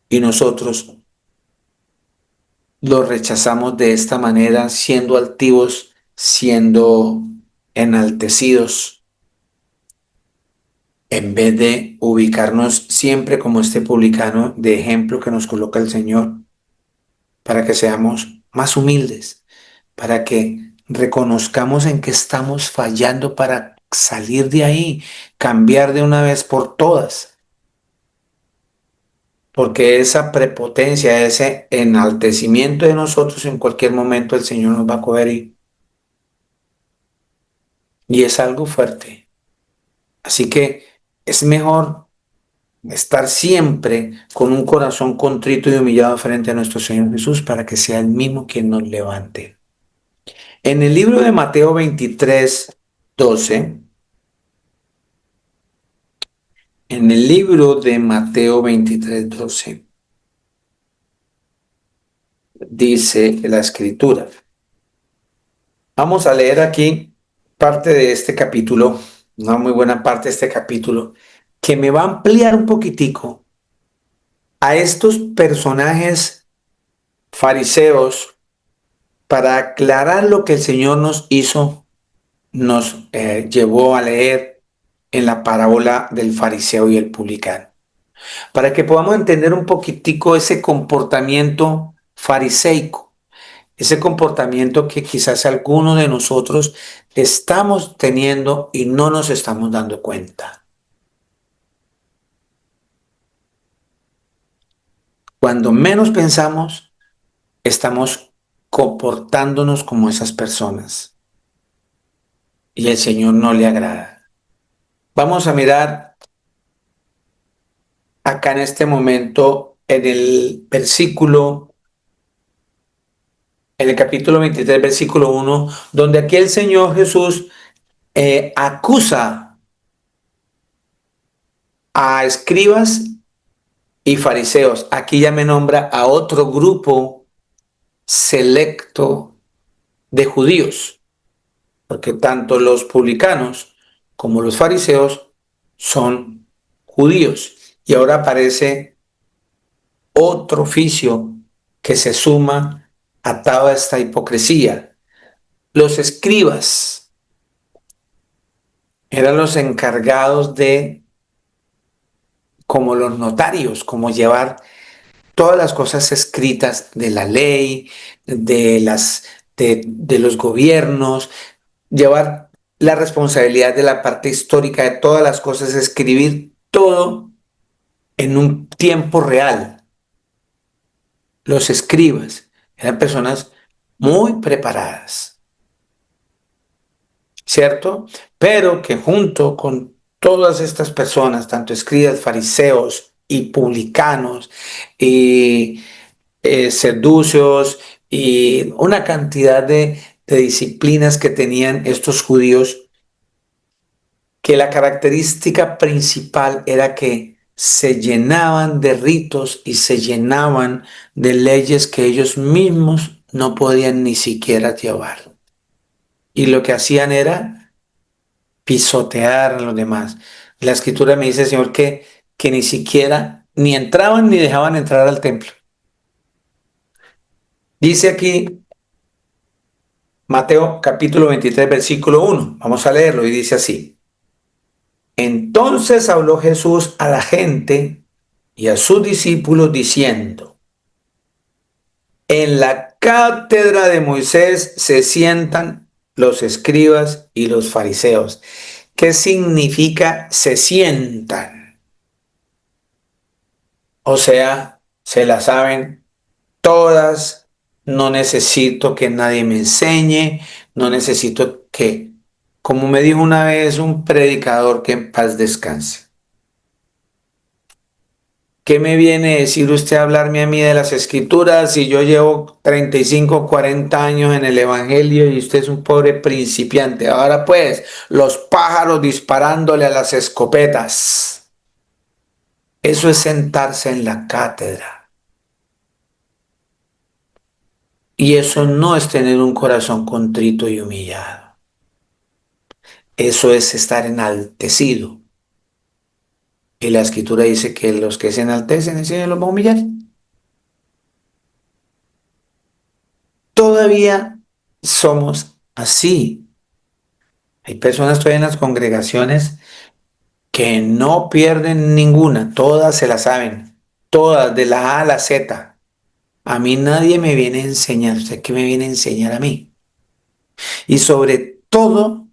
y nosotros lo rechazamos de esta manera, siendo altivos, siendo enaltecidos, en vez de ubicarnos siempre como este publicano de ejemplo que nos coloca el Señor, para que seamos más humildes, para que reconozcamos en que estamos fallando para salir de ahí, cambiar de una vez por todas. Porque esa prepotencia, ese enaltecimiento de nosotros en cualquier momento el Señor nos va a coger y es algo fuerte. Así que es mejor estar siempre con un corazón contrito y humillado frente a nuestro Señor Jesús para que sea el mismo quien nos levante. En el libro de Mateo 23:12, en el libro de Mateo 23:12, dice la Escritura. Vamos a leer aquí parte de este capítulo, una muy buena parte de este capítulo, que me va a ampliar un poquitico a estos personajes fariseos para aclarar lo que el Señor nos hizo, nos llevó a leer en la parábola del fariseo y el publicano, para que podamos entender un poquitico ese comportamiento fariseico, ese comportamiento que quizás algunos de nosotros estamos teniendo y no nos estamos dando cuenta. Cuando menos pensamos, estamos comportándonos como esas personas y el Señor no le agrada. Vamos a mirar acá en este momento en el capítulo 23, versículo 1, donde aquí el Señor Jesús acusa a escribas y fariseos. Aquí ya me nombra a otro grupo selecto de judíos, porque tanto los publicanos como los fariseos son judíos. Y ahora aparece otro oficio que se suma a toda esta hipocresía. Los escribas eran los encargados de, como los notarios, como llevar todas las cosas escritas de la ley, de los gobiernos, llevar la responsabilidad de la parte histórica de todas las cosas, escribir todo en un tiempo real. Los escribas eran personas muy preparadas, ¿cierto? Pero que junto con todas estas personas, tanto escribas, fariseos y publicanos y seducios y una cantidad de disciplinas que tenían estos judíos, que la característica principal era que se llenaban de ritos y se llenaban de leyes que ellos mismos no podían ni siquiera llevar. Y lo que hacían era pisotear a los demás. La escritura me dice, Señor, que ni siquiera ni entraban ni dejaban entrar al templo. Dice aquí Mateo capítulo 23, versículo 1. Vamos a leerlo y dice así. Entonces habló Jesús a la gente y a sus discípulos diciendo, en la cátedra de Moisés se sientan los escribas y los fariseos. ¿Qué significa se sientan? O sea, se la saben todas, no necesito que nadie me enseñe, no necesito que, como me dijo una vez un predicador, que en paz descanse. ¿Qué me viene a decir usted a hablarme a mí de las escrituras si yo llevo 35, 40 años en el evangelio y usted es un pobre principiante? Ahora pues, los pájaros disparándole a las escopetas. Eso es sentarse en la cátedra. Y eso no es tener un corazón contrito y humillado. Eso es estar enaltecido. Y la escritura dice que los que se enaltecen, el Señor los va a humillar. Todavía somos así. Hay personas todavía en las congregaciones que no pierden ninguna, todas se la saben, todas de la A a la Z. A mí nadie me viene a enseñar, ¿usted qué me viene a enseñar a mí? Y sobre todo,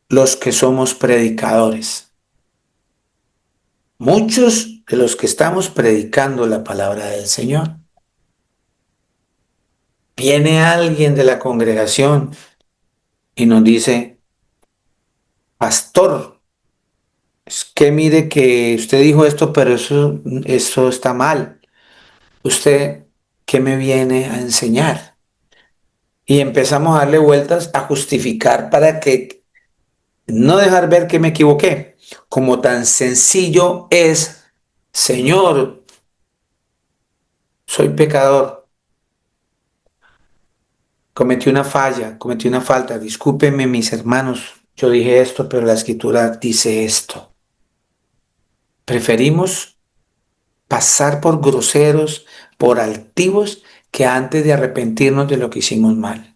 los que somos predicadores. Muchos de los que estamos predicando la palabra del Señor, viene alguien de la congregación y nos dice, pastor, es que mire que usted dijo esto, pero eso está mal. ¿Usted qué me viene a enseñar? Y empezamos a darle vueltas a justificar para que no dejar ver que me equivoqué. Como tan sencillo es, Señor, soy pecador, cometí una falla, cometí una falta, discúlpenme mis hermanos, yo dije esto, pero la escritura dice esto. Preferimos pasar por groseros, por altivos, que antes de arrepentirnos de lo que hicimos mal.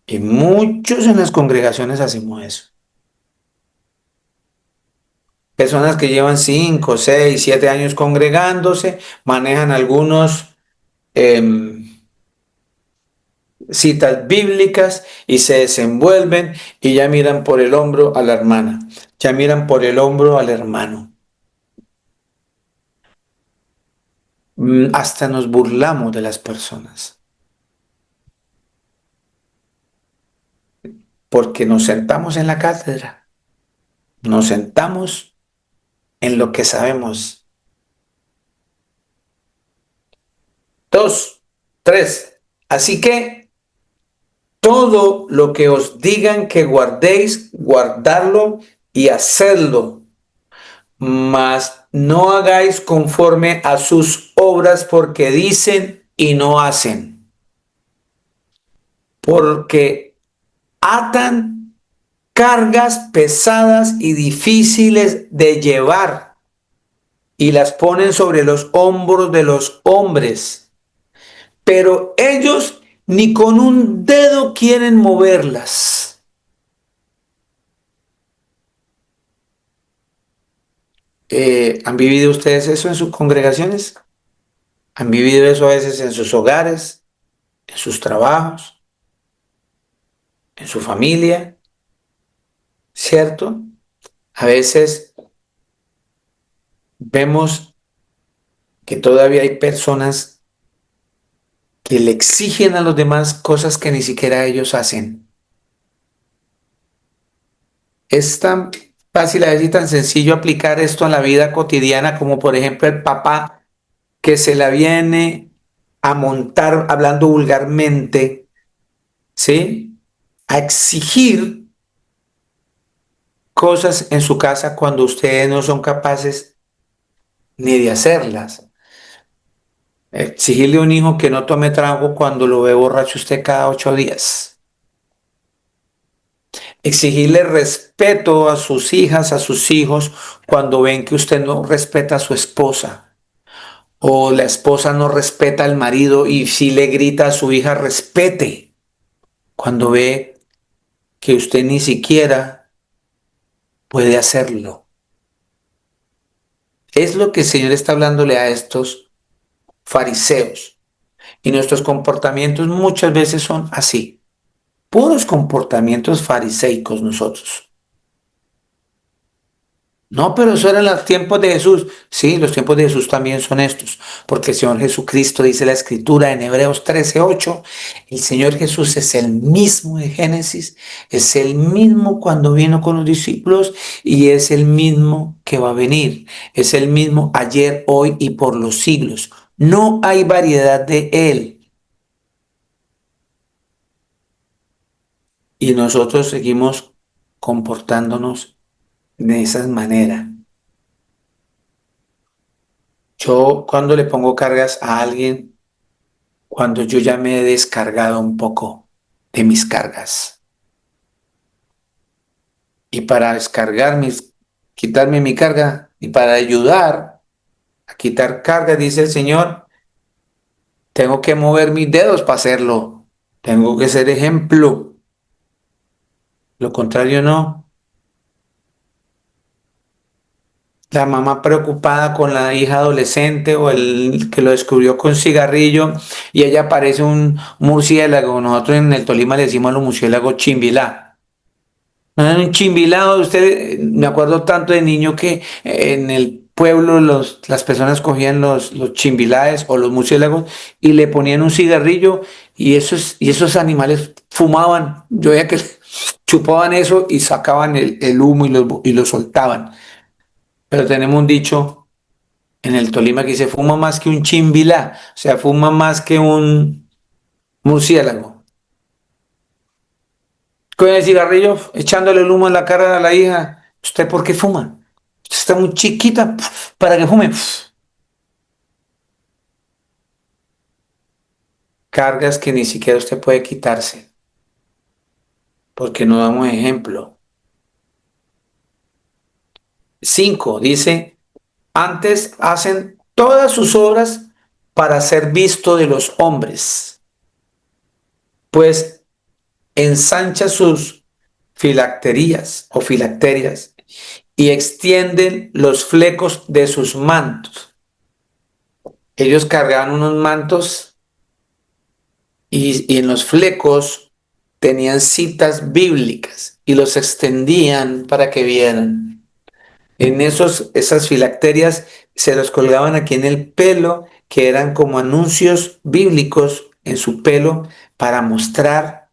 Y muchos en las congregaciones hacemos eso. Personas que llevan 5, 6, 7 años congregándose, manejan algunos citas bíblicas y se desenvuelven y ya miran por el hombro a la hermana, ya miran por el hombro al hermano. Hasta nos burlamos de las personas porque nos sentamos en la cátedra, nos sentamos en lo que sabemos. 2, 3. Así que todo lo que os digan que guardéis, guardadlo y hacedlo, mas no hagáis conforme a sus obras, porque dicen y no hacen. Porque atan cargas pesadas y difíciles de llevar y las ponen sobre los hombros de los hombres, pero ellos ni con un dedo quieren moverlas. ¿Han vivido ustedes eso en sus congregaciones? ¿Han vivido eso a veces en sus hogares, en sus trabajos, en su familia? ¿Cierto? A veces vemos que todavía hay personas que le exigen a los demás cosas que ni siquiera ellos hacen. Es tan fácil a veces y tan sencillo aplicar esto a la vida cotidiana como por ejemplo el papá que se la viene a montar, hablando vulgarmente, ¿sí? A exigir cosas en su casa cuando ustedes no son capaces ni de hacerlas. Exigirle a un hijo que no tome trago cuando lo ve borracho usted cada 8 días. Exigirle respeto a sus hijas, a sus hijos, cuando ven que usted no respeta a su esposa. O la esposa no respeta al marido y si le grita a su hija, respete. Cuando ve que usted ni siquiera puede hacerlo. Es lo que el Señor está hablándole a estos fariseos. Y nuestros comportamientos muchas veces son así. Puros comportamientos fariseicos nosotros. No, pero eso eran los tiempos de Jesús. Sí, los tiempos de Jesús también son estos, porque el Señor Jesucristo dice la Escritura en Hebreos 13:8, el Señor Jesús es el mismo de Génesis, es el mismo cuando vino con los discípulos y es el mismo que va a venir, es el mismo ayer, hoy y por los siglos. No hay variedad de Él. Y nosotros seguimos comportándonos de esa manera. Yo cuando le pongo cargas a alguien, cuando yo ya me he descargado un poco de mis cargas. Y para descargar quitarme mi carga y para ayudar a quitar carga, dice el Señor, tengo que mover mis dedos para hacerlo. Tengo que ser ejemplo. Lo contrario no. La mamá preocupada con la hija adolescente o el que lo descubrió con cigarrillo y ella parece un murciélago. Nosotros en el Tolima le decimos a los murciélagos chimbilá. No es un chimbilado, usted, me acuerdo tanto de niño que en el pueblo las personas cogían los chimbilaes o los murciélagos y le ponían un cigarrillo y esos animales fumaban. Yo veía que chupaban eso y sacaban el humo y lo soltaban. Pero tenemos un dicho en el Tolima que dice, fuma más que un chimbilá, o sea, fuma más que un murciélago. Con el cigarrillo, echándole el humo en la cara a la hija, ¿usted por qué fuma? Usted está muy chiquita para que fume. Cargas que ni siquiera usted puede quitarse, porque no damos ejemplo. 5, dice, antes hacen todas sus obras para ser visto de los hombres, pues ensancha sus filacterías o filacterias y extienden los flecos de sus mantos. Ellos cargaban unos mantos y en los flecos tenían citas bíblicas y los extendían para que vieran. En esas filacterias se los colgaban aquí en el pelo, que eran como anuncios bíblicos en su pelo para mostrar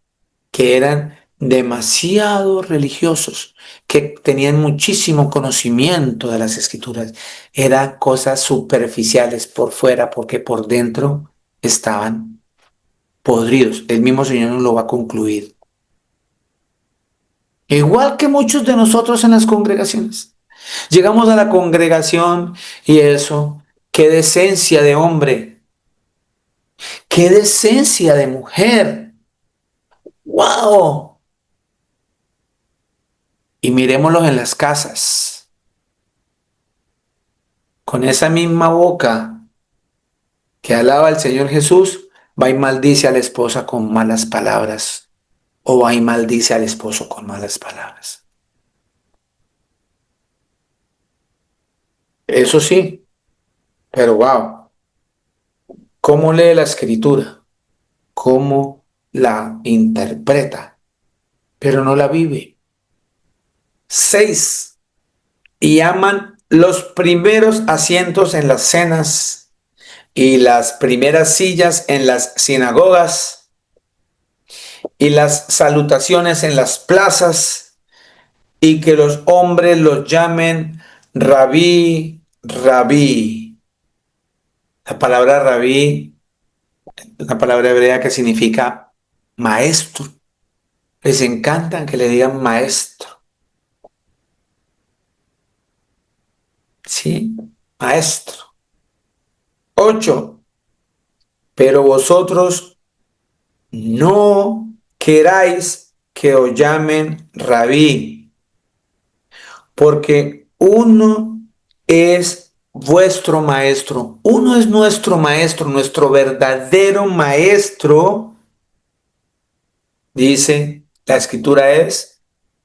que eran demasiado religiosos, que tenían muchísimo conocimiento de las escrituras. Eran cosas superficiales por fuera, porque por dentro estaban podridos. El mismo Señor nos lo va a concluir. Igual que muchos de nosotros en las congregaciones. Llegamos a la congregación y eso, qué decencia de hombre, qué decencia de mujer. ¡Wow! Y miremoslos en las casas, con esa misma boca que alaba al Señor Jesús, va y maldice a la esposa con malas palabras, o va y maldice al esposo con malas palabras. Eso sí, pero wow, ¿cómo lee la escritura? ¿Cómo la interpreta? Pero no la vive. 6. Y aman los primeros asientos en las cenas y las primeras sillas en las sinagogas y las salutaciones en las plazas, y que los hombres los llamen rabí, rabí. La palabra rabí, una palabra hebrea que significa maestro. Les encanta que le digan maestro. Sí, maestro. 8. Pero vosotros no queráis que os llamen rabí, porque uno es vuestro maestro. Uno es nuestro maestro, nuestro verdadero maestro. Dice, la escritura es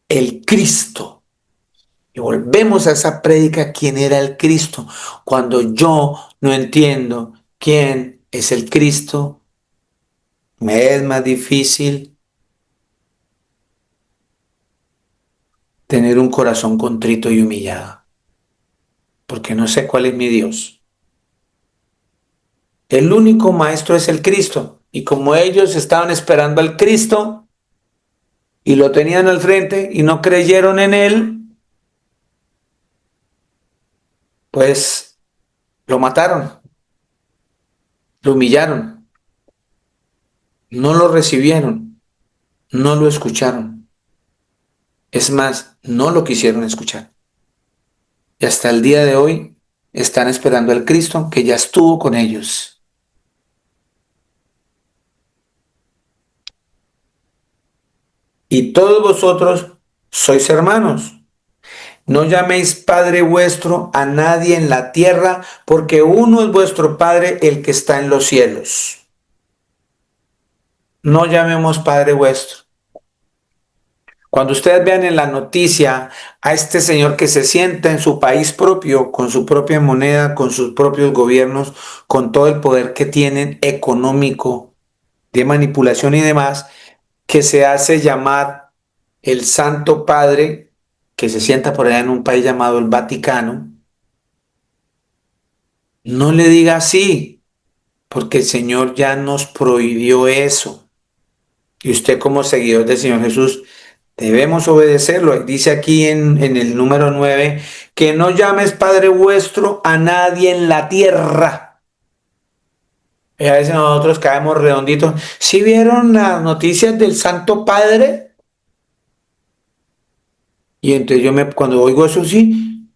el Cristo. Y volvemos a esa prédica, ¿quién era el Cristo? Cuando yo no entiendo quién es el Cristo, me es más difícil tener un corazón contrito y humillado, porque no sé cuál es mi Dios. El único maestro es el Cristo, y como ellos estaban esperando al Cristo y lo tenían al frente y no creyeron en él, pues lo mataron, lo humillaron, no lo recibieron, no lo escucharon. Es más, no lo quisieron escuchar. Y hasta el día de hoy están esperando al Cristo que ya estuvo con ellos. Y todos vosotros sois hermanos. No llaméis Padre vuestro a nadie en la tierra, porque uno es vuestro Padre, el que está en los cielos. No llamemos Padre vuestro. Cuando ustedes vean en la noticia a este señor que se sienta en su país propio, con su propia moneda, con sus propios gobiernos, con todo el poder que tienen económico, de manipulación y demás, que se hace llamar el Santo Padre, que se sienta por allá en un país llamado el Vaticano, no le diga así, porque el Señor ya nos prohibió eso. Y usted como seguidor del Señor Jesús debemos obedecerlo. Dice aquí en el número 9, que no llames Padre vuestro a nadie en la tierra. Y a veces nosotros caemos redonditos. ¿Sí vieron las noticias del Santo Padre? Y entonces cuando oigo eso, sí,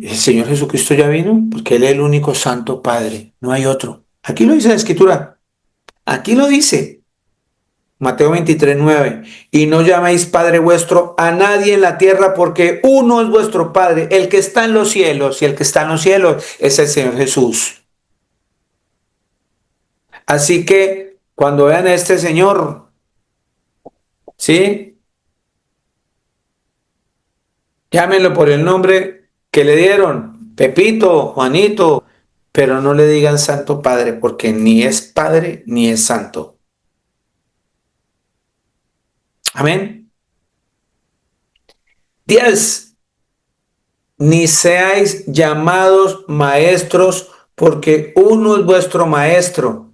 el Señor Jesucristo ya vino, porque Él es el único Santo Padre, no hay otro. Aquí lo dice la Escritura, aquí lo dice. Mateo 23:9. Y no llaméis Padre vuestro a nadie en la tierra, porque uno es vuestro Padre, el que está en los cielos, y el que está en los cielos es el Señor Jesús. Así que cuando vean a este señor ¿Sí? Llámenlo por el nombre que le dieron, Pepito, Juanito, pero no le digan Santo Padre, porque ni es Padre ni es Santo. Amén. 10. Ni seáis llamados maestros, porque uno es vuestro maestro,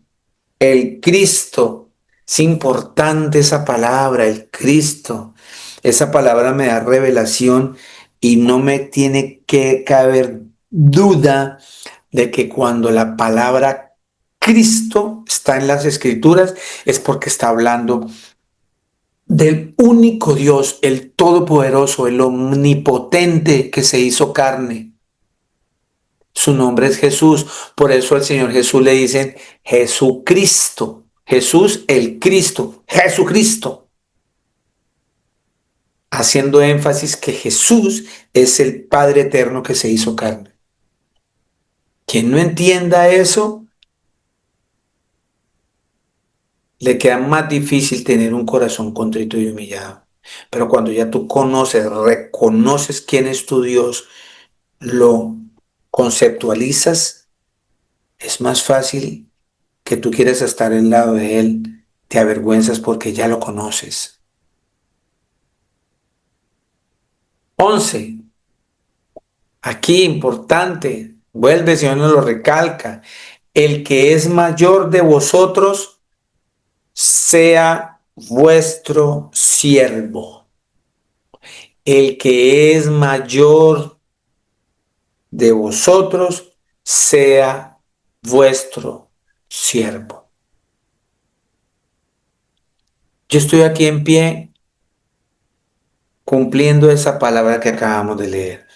el Cristo. Es importante esa palabra, el Cristo. Esa palabra me da revelación y no me tiene que caber duda de que cuando la palabra Cristo está en las escrituras es porque está hablando del único Dios, el todopoderoso, el omnipotente que se hizo carne. Su nombre es Jesús. Por eso al Señor Jesús le dicen Jesucristo. Jesús el Cristo. Jesucristo. Haciendo énfasis que Jesús es el Padre eterno que se hizo carne. Quien no entienda eso, le queda más difícil tener un corazón contrito y humillado. Pero cuando ya tú conoces, reconoces quién es tu Dios, lo conceptualizas, es más fácil que tú quieras estar al lado de Él, te avergüenzas porque ya lo conoces. 11. Aquí importante, vuelve, Señor nos lo recalca, el que es mayor de vosotros sea vuestro siervo. El que es mayor de vosotros sea vuestro siervo. Yo estoy aquí en pie cumpliendo esa palabra que acabamos de leer.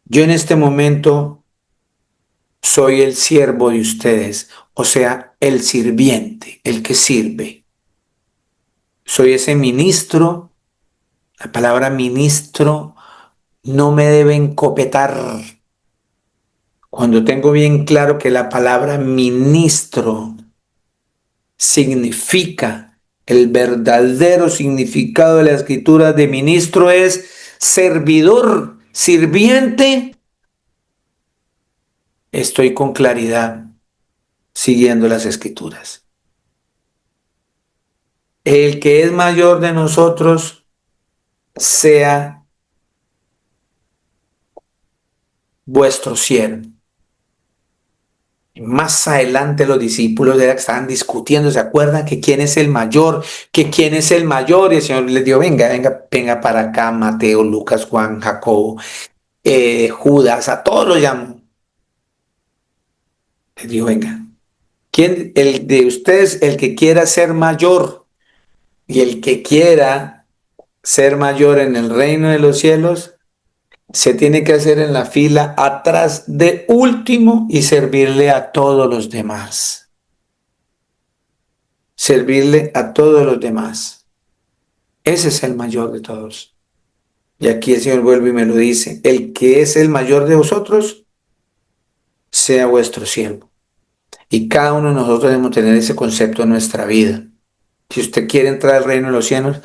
Yo en este momento soy el siervo de ustedes, o sea, el sirviente, el que sirve. Soy ese ministro. La palabra ministro no me debe encopetar. Cuando tengo bien claro que la palabra ministro significa, el verdadero significado de la escritura de ministro es servidor, sirviente, estoy con claridad siguiendo las escrituras. El que es mayor de nosotros sea vuestro siervo. Más adelante los discípulos estaban discutiendo, ¿se acuerdan que quién es el mayor? Que quién es el mayor. Y el Señor les dijo, venga para acá, Mateo, Lucas, Juan, Jacobo, Judas, a todos los llamó. Les dijo, venga, ¿quién, el de ustedes, el que quiera ser mayor y el que quiera ser mayor en el reino de los cielos, se tiene que hacer en la fila atrás de último y servirle a todos los demás. Servirle a todos los demás. Ese es el mayor de todos. Y aquí el Señor vuelve y me lo dice, el que es el mayor de vosotros, sea vuestro siervo. Y cada uno de nosotros debemos tener ese concepto en nuestra vida. Si usted quiere entrar al reino de los cielos,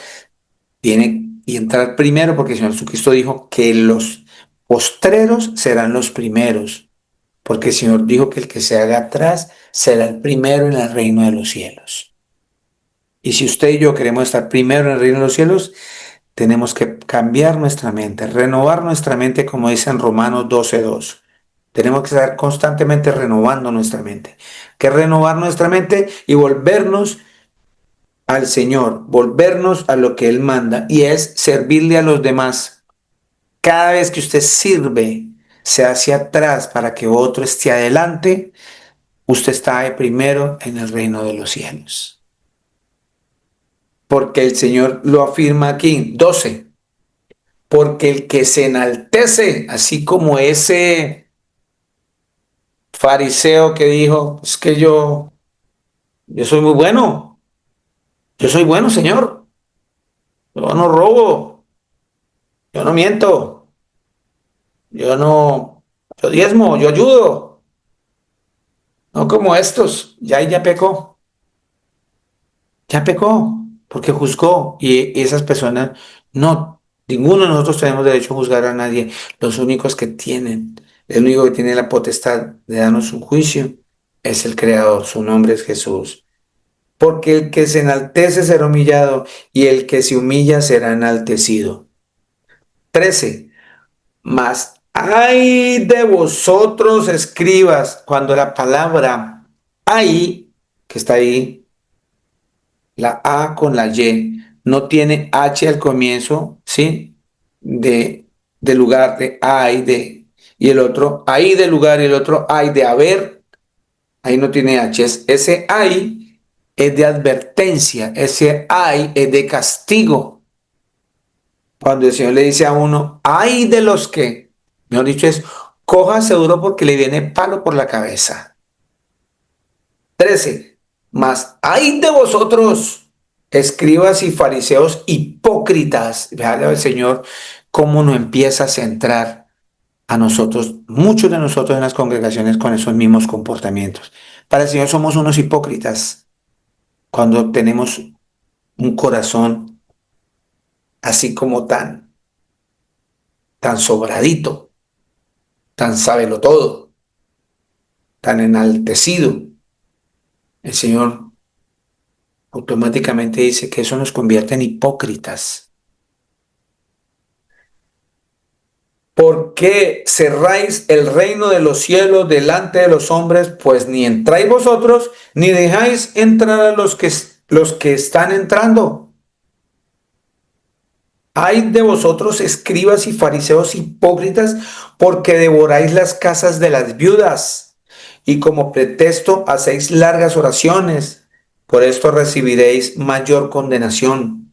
tiene que entrar primero, porque el Señor Jesucristo dijo que los postreros serán los primeros, porque el Señor dijo que el que se haga atrás será el primero en el reino de los cielos. Y si usted y yo queremos estar primero en el reino de los cielos, tenemos que cambiar nuestra mente, renovar nuestra mente, como dice en Romanos 12:2. Tenemos que estar constantemente renovando nuestra mente. Que renovar nuestra mente y volvernos al Señor, volvernos a lo que Él manda, y es servirle a los demás. Cada vez que usted sirve, se hacia atrás para que otro esté adelante, usted está de primero en el reino de los cielos. Porque el Señor lo afirma aquí, 12. Porque el que se enaltece, así como ese fariseo que dijo, es que yo soy muy bueno, yo soy bueno, Señor, yo no robo, yo no miento, yo diezmo, yo ayudo, no como estos, ya pecó, ya pecó. porque juzgó y esas personas no, ninguno de nosotros tenemos derecho a juzgar a nadie. Los únicos que tienen, el único que tiene la potestad de darnos un juicio es el Creador, su nombre es Jesús. Porque el que se enaltece será humillado y el que se humilla será enaltecido. 13. Mas ay de vosotros, escribas, cuando la palabra ay, que está ahí, la A con la Y, no tiene H al comienzo, ¿sí? De lugar, de ay, de, y el otro ay de lugar y el otro ay de haber, ahí no tiene H, ese ay es de advertencia, ese ay es de castigo. Cuando el Señor le dice a uno, ay de los que, mejor dicho es, coja seguro porque le viene palo por la cabeza. 13. Mas ay de vosotros, escribas y fariseos hipócritas. Vean al Señor cómo nos empieza a centrar a nosotros, muchos de nosotros en las congregaciones con esos mismos comportamientos. Para el Señor somos unos hipócritas cuando tenemos un corazón así como tan sobradito, tan sábelo todo, tan enaltecido. El Señor automáticamente dice que eso nos convierte en hipócritas. ¿Por qué cerráis el reino de los cielos delante de los hombres? Pues ni entráis vosotros, ni dejáis entrar a los que están entrando. Ay de vosotros, escribas y fariseos hipócritas, porque devoráis las casas de las viudas, y como pretexto hacéis largas oraciones. Por esto recibiréis mayor condenación.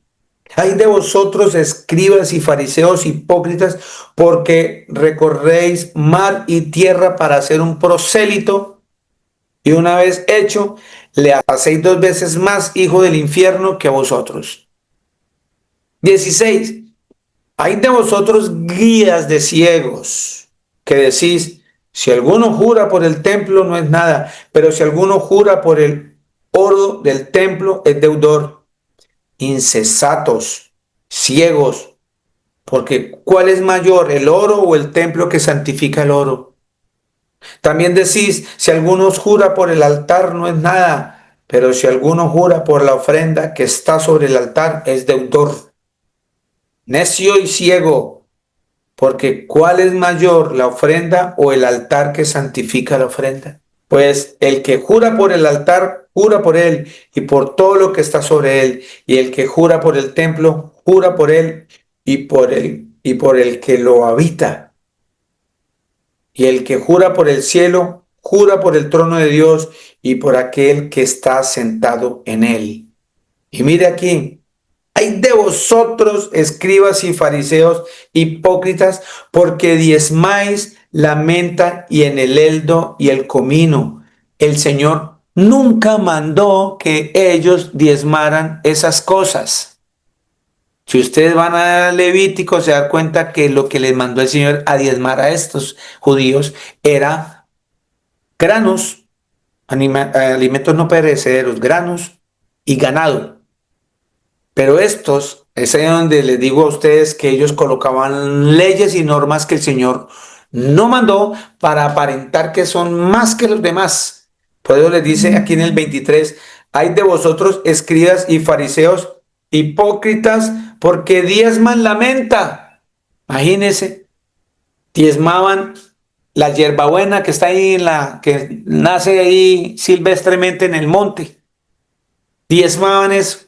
Ay de vosotros, escribas y fariseos hipócritas, porque recorréis mar y tierra para hacer un prosélito, y una vez hecho, le hacéis 2 veces más hijo del infierno que a vosotros. 16. Hay de vosotros guías de ciegos, que decís, si alguno jura por el templo no es nada, pero si alguno jura por el oro del templo es deudor. Insensatos, ciegos, porque ¿cuál es mayor, el oro o el templo que santifica el oro? También decís, si alguno jura por el altar no es nada, pero si alguno jura por la ofrenda que está sobre el altar es deudor. Necio y ciego, porque ¿cuál es mayor, la ofrenda o el altar que santifica la ofrenda? Pues el que jura por el altar, jura por él y por todo lo que está sobre él. Y el que jura por el templo, jura por él y por el que lo habita. Y el que jura por el cielo, jura por el trono de Dios y por aquel que está sentado en él. Y mire aquí, ay de vosotros, escribas y fariseos hipócritas, porque diezmáis la menta y en el eldo y el comino. El Señor nunca mandó que ellos diezmaran esas cosas. Si ustedes van a Levítico, se dan cuenta que lo que les mandó el Señor a diezmar a estos judíos era granos, alimentos no perecederos, granos y ganado. Pero estos, es ahí donde les digo a ustedes que ellos colocaban leyes y normas que el Señor no mandó para aparentar que son más que los demás. Por eso les dice aquí en el 23, hay de vosotros escribas y fariseos hipócritas porque diezman la menta. Imagínense, diezmaban la hierbabuena que está ahí que nace ahí silvestremente en el monte. Diezmaban eso.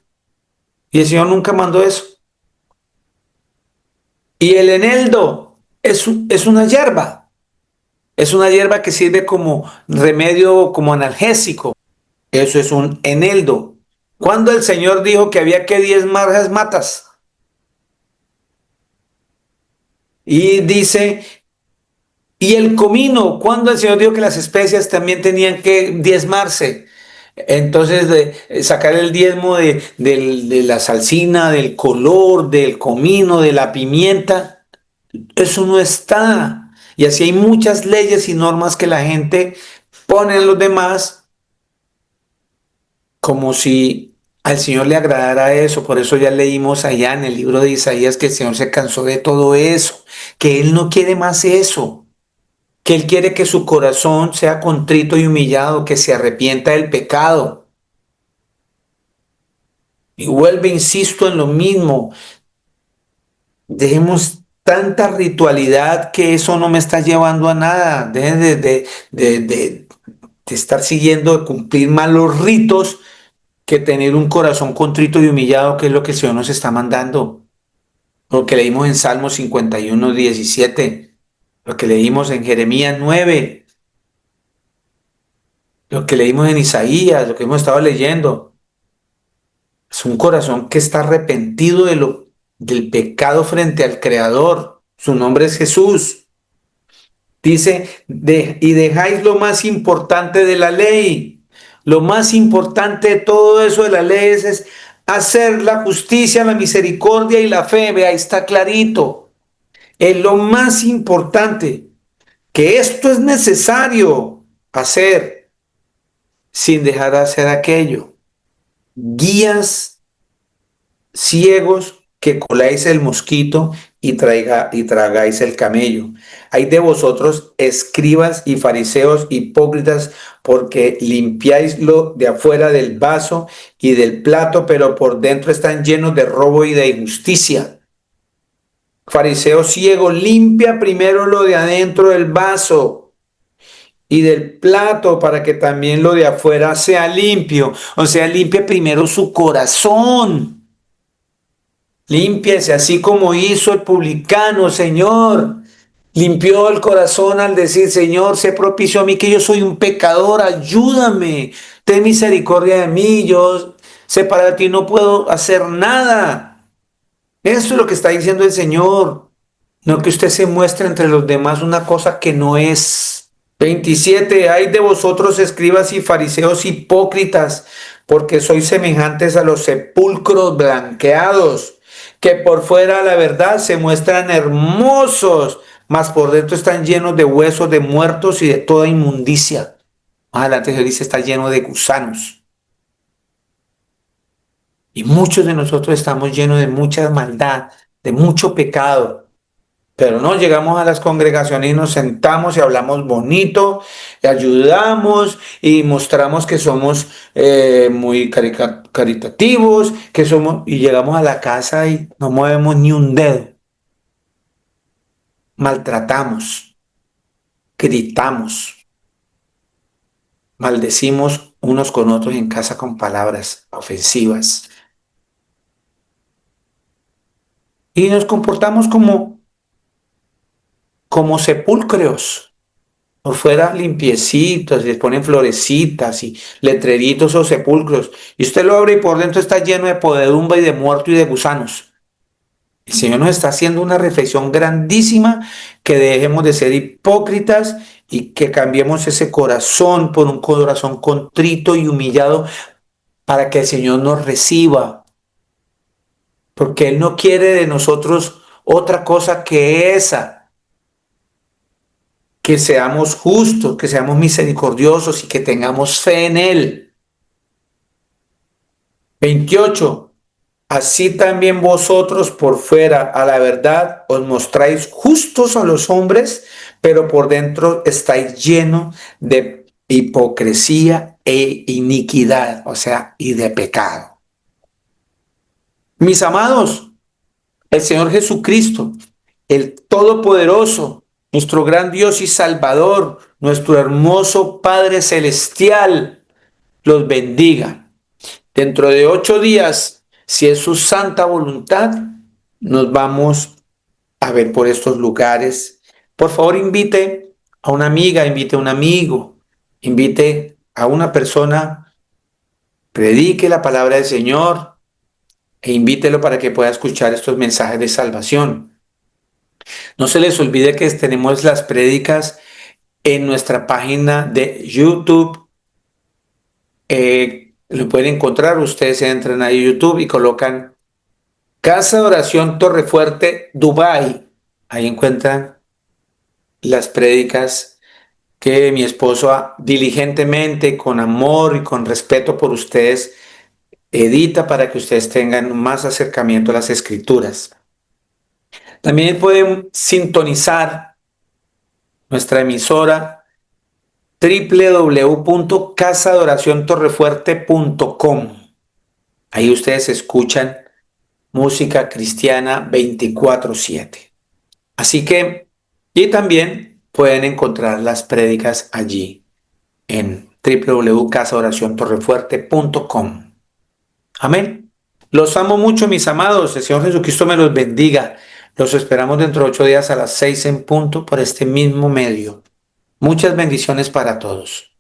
Y el Señor nunca mandó eso. Y el eneldo es una hierba. Es una hierba que sirve como remedio, como analgésico. Eso es un eneldo. Cuando el Señor dijo que había que diezmar las matas. Y dice, y el comino, cuando el Señor dijo que las especias también tenían que diezmarse. Entonces, sacar el diezmo de la salsina, del color, del comino, de la pimienta, eso no está. Y así hay muchas leyes y normas que la gente pone en los demás como si al Señor le agradará eso. Por eso ya leímos allá en el libro de Isaías que el Señor se cansó de todo eso, que Él no quiere más eso, que Él quiere que su corazón sea contrito y humillado, que se arrepienta del pecado. Y vuelve, insisto, en lo mismo. Dejemos tanta ritualidad que eso no me está llevando a nada. Dejen de estar siguiendo, de cumplir malos ritos, que tener un corazón contrito y humillado, que es lo que el Señor nos está mandando. Lo que leímos en Salmo 51, 17, lo que leímos en Jeremías 9, lo que leímos en Isaías, lo que hemos estado leyendo. Es un corazón que está arrepentido del pecado frente al Creador. Su nombre es Jesús. Dice, y dejáis lo más importante de la ley. Lo más importante de todo eso de la ley es hacer la justicia, la misericordia y la fe. Vea, ahí está clarito. Es lo más importante, que esto es necesario hacer sin dejar de hacer aquello. Guías ciegos que coláis el mosquito y tragáis el camello. Hay de vosotros, escribas y fariseos hipócritas, porque limpiáis lo de afuera del vaso y del plato, pero por dentro están llenos de robo y de injusticia. Fariseo ciego, limpia primero lo de adentro del vaso y del plato para que también lo de afuera sea limpio. O sea, limpie primero su corazón. Límpiese así como hizo el publicano, Señor. Limpió el corazón al decir, Señor, sé propicio a mí, que yo soy un pecador, ayúdame, ten misericordia de mí, yo separado de ti no puedo hacer nada. Eso es lo que está diciendo el Señor, no que usted se muestre entre los demás una cosa que no es. 27. Hay de vosotros, escribas y fariseos hipócritas, porque sois semejantes a los sepulcros blanqueados, que por fuera la verdad se muestran hermosos, mas por dentro están llenos de huesos de muertos y de toda inmundicia. Más adelante se dice, está lleno de gusanos. Y muchos de nosotros estamos llenos de mucha maldad, de mucho pecado. Pero no, llegamos a las congregaciones y nos sentamos y hablamos bonito, y ayudamos y mostramos que somos muy caritativos, que somos, y llegamos a la casa y no movemos ni un dedo. Maltratamos, gritamos, maldecimos unos con otros en casa con palabras ofensivas. Y nos comportamos como sepulcros. Por fuera limpiecitos, les ponen florecitas y letreritos o sepulcros. Y usted lo abre y por dentro está lleno de podredumbre y de muerto y de gusanos. El Señor nos está haciendo una reflexión grandísima, que dejemos de ser hipócritas y que cambiemos ese corazón por un corazón contrito y humillado para que el Señor nos reciba. Porque Él no quiere de nosotros otra cosa que esa. Que seamos justos, que seamos misericordiosos y que tengamos fe en Él. 28. Así también vosotros por fuera a la verdad os mostráis justos a los hombres, pero por dentro estáis llenos de hipocresía e iniquidad, o sea, y de pecado. Mis amados, el Señor Jesucristo, el Todopoderoso, nuestro gran Dios y Salvador, nuestro hermoso Padre Celestial, los bendiga. Dentro de 8 días, si es su santa voluntad, nos vamos a ver por estos lugares. Por favor, invite a una amiga, invite a un amigo, invite a una persona, predique la palabra del Señor e invítelo para que pueda escuchar estos mensajes de salvación. No se les olvide que tenemos las prédicas en nuestra página de YouTube. Lo pueden encontrar, ustedes entran a YouTube y colocan Casa de Oración Torrefuerte, Dubái. Ahí encuentran las prédicas que mi esposo diligentemente, con amor y con respeto por ustedes, edita para que ustedes tengan más acercamiento a las escrituras. También pueden sintonizar nuestra emisora www.casadoraciontorrefuerte.com. Ahí ustedes escuchan música cristiana 24/7. Así que, y también pueden encontrar las prédicas allí en www.casadoraciontorrefuerte.com. Amén. Los amo mucho, mis amados. El Señor Jesucristo me los bendiga. Los esperamos dentro de 8 días a las 6 en punto por este mismo medio. Muchas bendiciones para todos.